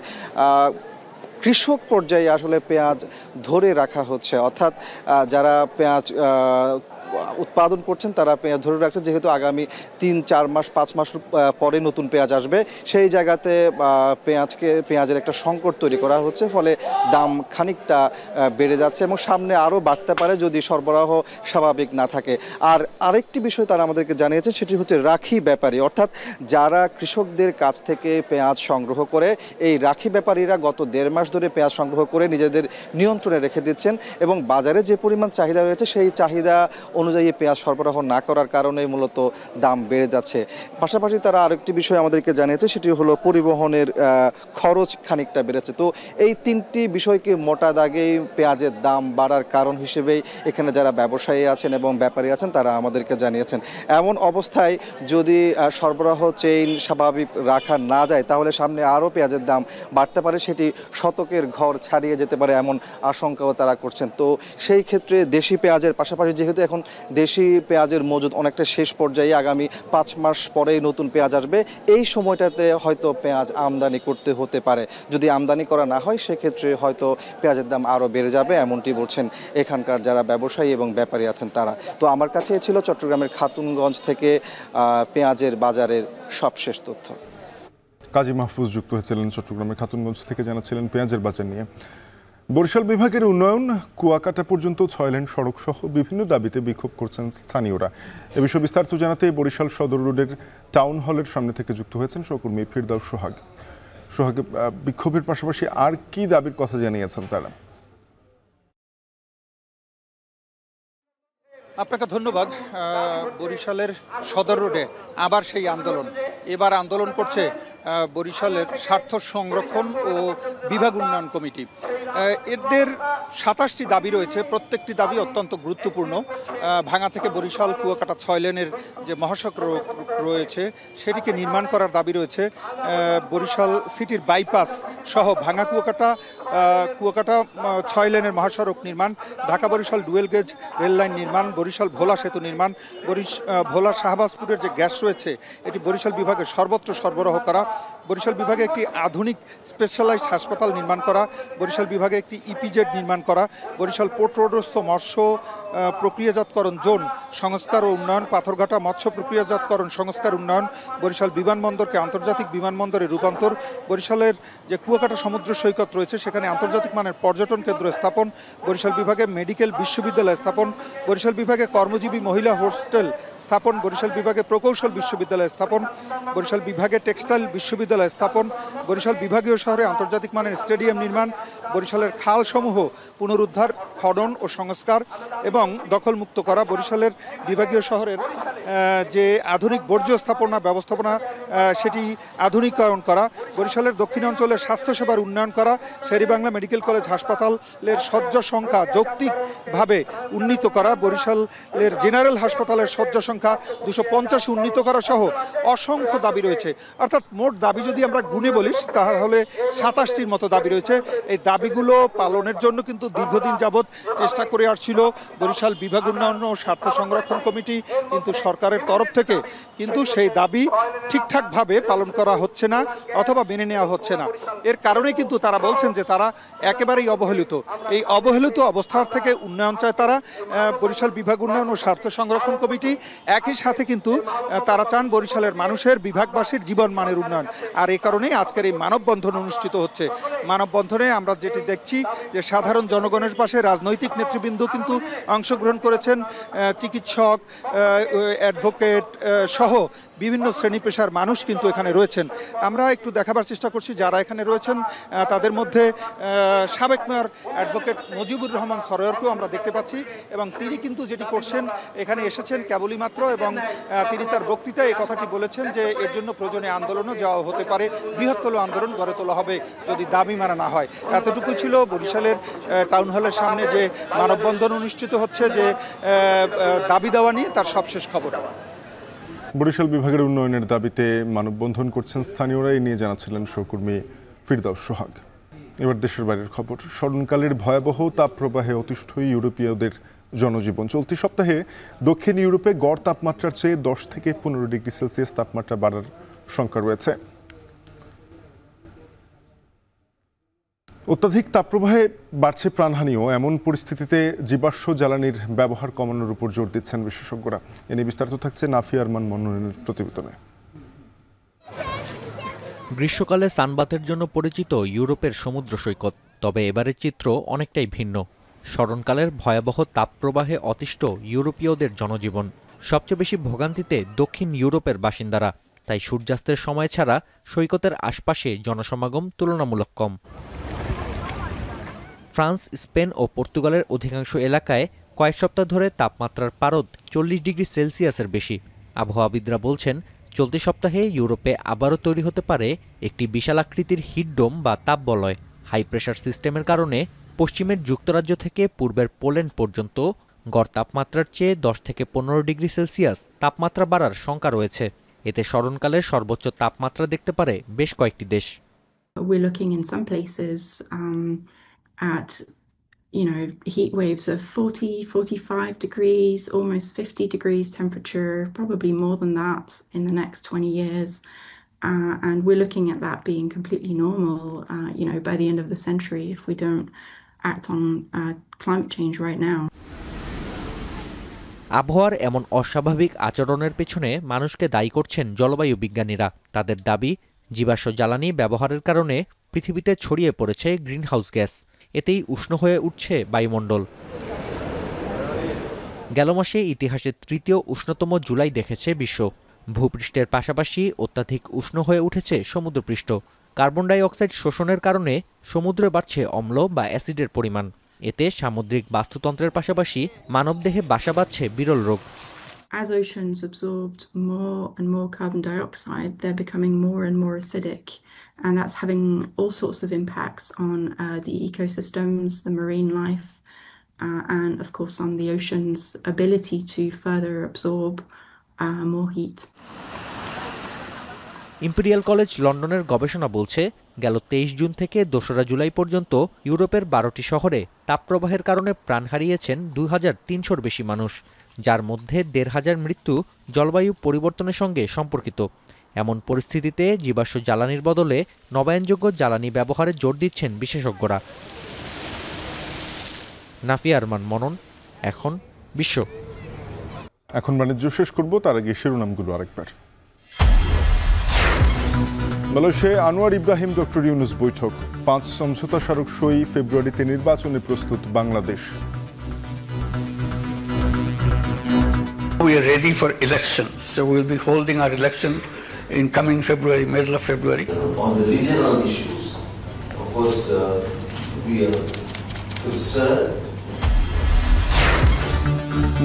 কৃষক পর্যায়ে আসলে পেঁয়াজ ধরে রাখা হচ্ছে, অর্থাৎ যারা পেঁয়াজ উৎপাদন করছেন তারা পেঁয়াজ ধরে রাখছেন, যেহেতু আগামী 3-4 মাস 5 মাস পরে নতুন পেঁয়াজ আসবে, সেই জায়গাতে পেঁয়াজের একটা সংকট তৈরি করা হচ্ছে, ফলে দাম খানিকটা বেড়ে যাচ্ছে এবং সামনে আরও বাড়তে পারে যদি সরবরাহ স্বাভাবিক না থাকে। আর আরেকটি বিষয় তারা আমাদেরকে জানিয়েছেন, সেটি হচ্ছে রাখি ব্যাপারী, অর্থাৎ যারা কৃষকদের কাছ থেকে পেঁয়াজ সংগ্রহ করে, এই রাখি ব্যাপারীরা গত 1.5 মাস ধরে পেঁয়াজ সংগ্রহ করে নিজেদের নিয়ন্ত্রণে রেখে দিচ্ছেন এবং বাজারে যে পরিমাণ চাহিদা রয়েছে সেই চাহিদা অনুযায়ী পেঁয়াজ সরবরাহ না করার কারণে মূলত দাম বেড়ে যাচ্ছে। পাশাপাশি তারা আরেকটি বিষয় আমাদেরকে জানিয়েছে, সেটি হলো পরিবহনের খরচ খানিকটা বেড়েছে। তো এই 3টি বিষয়কে মোটা দাগেই পেঁয়াজের দাম বাড়ার কারণ হিসেবেই এখানে যারা ব্যবসায়ী আছেন এবং ব্যাপারী আছেন তারা আমাদেরকে জানিয়েছেন। এমন অবস্থায় যদি সরবরাহ চেইন স্বাভাবিক রাখা না যায় তাহলে সামনে আরও পেঁয়াজের দাম বাড়তে পারে, সেটি শতকের ঘর ছাড়িয়ে যেতে পারে এমন আশঙ্কাও তারা করছেন। তো সেই ক্ষেত্রে দেশি পেঁয়াজের পাশাপাশি যেহেতু এখন দেশি পেঁয়াজের মজুদ অনেকটা শেষ পর্যায়ে, আগামী 5 মাস পরেই নতুন পেঁয়াজ আসবে, এই সময়টাতে হয়তো পেঁয়াজ আমদানি করতে হতে পারে। যদি আমদানি করা না হয় সেক্ষেত্রে হয়তো পেঁয়াজের দাম আরও বেড়ে যাবে, এমনটি বলছেন এখানকার যারা ব্যবসায়ী এবং ব্যাপারী আছেন তারা। তো আমার কাছে ছিল চট্টগ্রামের খাতুনগঞ্জ থেকে পেঁয়াজের বাজারের সবশেষ তথ্য। কাজী মাহফুজ যুক্ত হয়েছিলেন চট্টগ্রামের খাতুনগঞ্জ থেকে, জানাচ্ছিলেন পেঁয়াজের বাজার নিয়ে। বরিশাল বিভাগের উন্নয়ন, কুয়াকাটা পর্যন্ত 6 লেন সড়ক সহ বিভিন্ন দাবিতে বিক্ষোভ করছেন স্থানীয়রা। এ বিষয়ে বিস্তারিত জানাতে বরিশাল সদর রোডের টাউন হলের সামনে থেকে যুক্ত হয়েছেন সহকর্মী ফিরদাউস সোহাগ। বিক্ষোভের পাশাপাশি আর কি দাবির কথা জানিয়েছেন তারা? আপনাকে ধন্যবাদ। বরিশালের সদর রোডে আবার সেই আন্দোলন, এবার আন্দোলন করছে বরিশালের স্বার্থ সংরক্ষণ ও বিভাগ উন্নয়ন কমিটি। এদের 27টি দাবি রয়েছে, প্রত্যেকটি দাবি অত্যন্ত গুরুত্বপূর্ণ। ভাঙা থেকে বরিশাল কুয়াকাটা 6 লেনের যে মহাসড়ক রয়েছে সেটিকে নির্মাণ করার দাবি রয়েছে, বরিশাল সিটির বাইপাস সহ ভাঙা কুয়াকাটা 6 লেনের মহাসড়ক নির্মাণ, Dhaka Barishal dual gauge rail line নির্মাণ, বরিশাল ভোলা সেতু নির্মাণ, ভোলা শাহবাজপুরের যে গ্যাস রয়েছে এটি বরিশাল বিভাগে সর্বত্র সরবরাহ করা, বরিশাল বিভাগে একটি আধুনিক স্পেশালাইজড হাসপাতাল নির্মাণ করা, বরিশাল বিভাগে একটি ইপিজেড নির্মাণ করা, বরিশাল পোর্ট রোডস্থ মৎস্য প্রক্রিয়াজাতকরণ জোন সংস্কার ও উন্নয়ন, পাথরঘাটা মৎস্য প্রক্রিয়াজাতকরণ সংস্কার উন্নয়ন, বরিশাল বিমানবন্দরকে আন্তর্জাতিক বিমানবন্দরে রূপান্তর, বরিশালের যে কুয়াকাটা সমুদ্র সৈকত রয়েছে সেখানে আন্তর্জাতিক মানের পর্যটন কেন্দ্র স্থাপন, বরিশাল বিভাগে মেডিকেল বিশ্ববিদ্যালয় স্থাপন, বরিশাল বিভাগে কর্মজীবী মহিলা হোস্টেল স্থাপন, বরিশাল বিভাগে প্রকৌশল বিশ্ববিদ্যালয় স্থাপন, বরিশাল বিভাগে টেক্সটাইল বিশ্ববিদ্যালয় স্থাপন, বরিশাল বিভাগীয় শহরে আন্তর্জাতিক মানের স্টেডিয়াম নির্মাণ, বরিশালের খালসমূহ পুনরুদ্ধার, খনন ও সংস্কার এবং দখলমুক্ত করা, বরিশালের বিভাগীয় শহরের যে আধুনিক বর্জ্য ব্যবস্থাপনা সেটি আধুনিকরণ করা, বরিশালের দক্ষিণাঞ্চলের স্বাস্থ্যসেবার উন্নয়ন করা, শেরেবাংলা মেডিকেল কলেজ হাসপাতালের শয্যা সংখ্যা যৌক্তিকভাবে উন্নীত করা, বরিশালের জেনারেল হাসপাতালের শয্যা সংখ্যা 250 উন্নীত করা সহ অসংখ্য দাবি রয়েছে। অর্থাৎ মোট দাবি যদি আমরা গুণে বলি তাহলে 27টির মতো দাবি রয়েছে। এই দাবিগুলো পালনের জন্য কিন্তু দীর্ঘদিন যাবৎ চেষ্টা করে আসছিল বরিশাল বিভাগ উন্নয়ন ও স্বার্থ সংরক্ষণ কমিটি, কিন্তু সরকারের তরফ থেকে কিন্তু সেই দাবি ঠিকঠাকভাবে পালন করা হচ্ছে না অথবা মেনে নেওয়া হচ্ছে না। এর কারণে কিন্তু তারা বলছেন যে তারা একেবারেই অবহেলিত। এই অবহেলিত অবস্থার থেকে উন্নয়ন চায় তারা, বরিশাল বিভাগ উন্নয়ন ও স্বার্থ সংরক্ষণ কমিটি। একই সাথে কিন্তু তারা চান বরিশালের মানুষের, বিভাগবাসীর জীবন মানের উন্নয়ন। আর এই কারণেই আজকের এই মানববন্ধন অনুষ্ঠিত হচ্ছে। মানববন্ধনে আমরা যেটি দেখছি যে সাধারণ জনগণের পাশে রাজনৈতিক নেতৃবৃন্দ কিন্তু অংশগ্রহণ করেছেন, চিকিৎসক, অ্যাডভোকেট সহ বিভিন্ন শ্রেণী পেশার মানুষ কিন্তু এখানে রয়েছেন। আমরা একটু দেখাবার চেষ্টা করছি যারা এখানে রয়েছেন। তাদের মধ্যে সাবেক মেয়র অ্যাডভোকেট মুজিবুর রহমান সরোয়ারকেও আমরা দেখতে পাচ্ছি এবং তিনি কিন্তু যেটি করছেন এখানে এসেছেন কেবলই মাত্র এবং তিনি তার বক্তৃতায় এই কথাটি বলেছেন যে এর জন্য প্রয়োজনে আন্দোলনও যাওয়া হতে পারে, বৃহত্তর আন্দোলন গড়ে তোলা হবে যদি দাবি মানা না হয়। এতটুকু ছিল বরিশালের টাউন হলের সামনে যে মানববন্ধন অনুষ্ঠিত হচ্ছে, যে দাবি দেওয়া নিয়ে তার সবশেষ খবর। বরিশাল বিভাগের উন্নয়নের দাবিতে মানববন্ধন করছেন স্থানীয়রা, এই নিয়ে জানাচ্ছিলেন সহকর্মী ফিরদাউস সোহাগ। এবার দেশের বাইরের খবর। স্মরণকালের ভয়াবহ তাপপ্রবাহে অতিষ্ঠ ইউরোপীয়দের জনজীবন। চলতি সপ্তাহে দক্ষিণ ইউরোপে গড় তাপমাত্রার চেয়ে 10 থেকে 15 ডিগ্রি সেলসিয়াস তাপমাত্রা বাড়ার শঙ্কা রয়েছে। অত্যাধিক তাপপ্রবাহে বাড়ছে প্রাণহানিও। এমন পরিস্থিতিতে জীবাশ্ম জ্বালানির ব্যবহার কমানোর উপর জোর দিচ্ছেন বিশেষজ্ঞরা। এ নিয়ে বিস্তারিত থাকছে নাফিয়া আরমান মনোনয়নের প্রতিবেদনে। গ্রীষ্মকালে সানবাথের জন্য পরিচিত ইউরোপের সমুদ্র সৈকত, তবে এবারের চিত্র অনেকটাই ভিন্ন। স্মরণকালের ভয়াবহ তাপপ্রবাহে অতিষ্ঠ ইউরোপীয়দের জনজীবন। সবচেয়ে বেশি ভোগান্তিতে দক্ষিণ ইউরোপের বাসিন্দারা, তাই সূর্যাস্তের সময় ছাড়া সৈকতের আশপাশে জনসমাগম তুলনামূলক কম। ফ্রান্স, স্পেন ও পর্তুগালের অধিকাংশ এলাকায় কয়েক সপ্তাহ ধরে তাপমাত্রার পারদ 40 ডিগ্রি সেলসিয়াসের বেশি। আবহাওয়াবিদরা বলছেন চলতি সপ্তাহে ইউরোপে আবারও তৈরি হতে পারে একটি বিশালাকৃতির হিটডোম বা তাপবলয়। হাই প্রেশার সিস্টেমের কারণে পশ্চিমের যুক্তরাজ্য থেকে পূর্বের পোল্যান্ড পর্যন্ত গড় তাপমাত্রার চেয়ে 10 থেকে 15 ডিগ্রি সেলসিয়াস তাপমাত্রা বাড়ার শঙ্কা রয়েছে। এতে স্মরণকালের সর্বোচ্চ তাপমাত্রা দেখতে পারে বেশ কয়েকটি দেশ। At heat waves of 40, 45 degrees, almost 50 degrees temperature, probably more than that in the next 20 years. And we're looking at that being completely normal, by the end of the century if we don't act on climate change right now. আবহাওয়ার এমন অস্বাভাবিক আচরণের পেছনে মানুষকে দায়ী করছেন জলবায়ু বিজ্ঞানীরা। তাদের দাবি, জীবাশ্ম জ্বালানি ব্যবহারের কারণে পৃথিবীতে ছড়িয়ে পড়েছে গ্রিনহাউস গ্যাস। এতেই উষ্ণ হয়ে উঠছে বায়ুমণ্ডল। গেল মাসে ইতিহাসের তৃতীয় উষ্ণতম জুলাই দেখেছে বিশ্ব। ভূপৃষ্ঠের পাশাপাশি অত্যাধিক উষ্ণ হয়ে উঠেছে সমুদ্রপৃষ্ঠ। কার্বন ডাই অক্সাইড শোষণের কারণে সমুদ্রে বাড়ছে অম্ল বা অ্যাসিডের পরিমাণ। এতে সামুদ্রিক বাস্তুতন্ত্রের পাশাপাশি মানবদেহে বাসা বাঁধছে বিরল রোগ। As oceans absorbed more and more carbon dioxide, they're becoming more and more acidic. And that's having all sorts of impacts on the ecosystems, the marine life, and of course on the ocean's ability to further absorb more heat. Imperial college লন্ডনের গবেষণা বলছে গেল 23 জুন থেকে 2রা জুলাই পর্যন্ত ইউরোপের 12টি শহরে তাপপ্রবাহের কারণে প্রাণ হারিয়েছেন 2300-র বেশি মানুষ, যার মধ্যে 1500 মৃত্যু জলবায়ু পরিবর্তনের সঙ্গে সম্পর্কিত। এমন পরিস্থিতিতে জীবাশ্ম জ্বালানির বদলে নবায়নযোগ্য জ্বালানি ব্যবহারে জোর দিচ্ছেন বিশেষজ্ঞরা। নাফিয়া আরমান মনন, এখন বিশ্ব। এখন বাণিজ্য শেষ করব, তার আগে শিরোনামগুলো আরেকবার। মালয়েশিয়ায় আনোয়ার ইব্রাহিম ডক্টর ইউনুস বৈঠক। 5 সমঝোতা স্মারক সই। ফেব্রুয়ারিতে নির্বাচনে প্রস্তুত Bangladesh. We are ready for elections, so we will be holding our election in coming February, middle of February. On the regional issues, of course, we are concerned.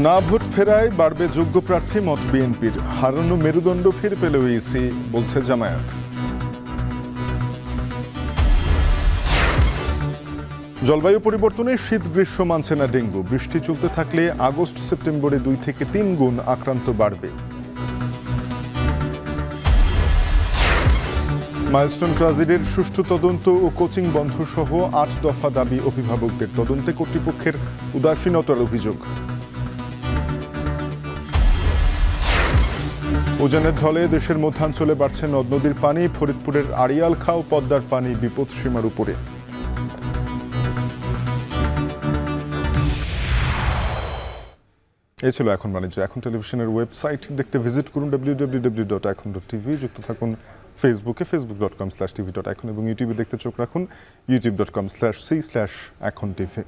না ভোট ফেরায় বাড়বে যোগ্য প্রার্থী মত বিএনপির। হারানো মেরুদণ্ড ফিরে পেল ইসি, বলছে জামায়াত। জলবায়ু পরিবর্তনে শীত গ্রীষ্ম মানছে না ডেঙ্গু। বৃষ্টি চলতে থাকলে আগস্ট সেপ্টেম্বরে 2 থেকে 3 গুণ আক্রান্ত বাড়বে। মাইলস্টোন ট্র্যাজেডির সুষ্ঠু তদন্ত ও কোচিং বন্ধ সহ 8 দফা দাবি অভিভাবকদের। তদন্তে কর্তৃপক্ষের উদাসীনতার অভিযোগ। উজানের ঢলে দেশের মধ্যাঞ্চলে বাড়ছে নদ নদীর পানি। ফরিদপুরের আড়িয়াল খাও পদ্মার পানি বিপদসীমার উপরে। এই ছিল এখন বাণিজ্য। এখন টেলিভিশনের ওয়েবসাইট দেখতে ভিজিট করুন www.এখন.tv। যুক্ত থাকুন ফেসবুকে facebook.com/tv.এখন এবং ইউটিউবে দেখতে চোখ রাখুন youtube.com/c/echontv।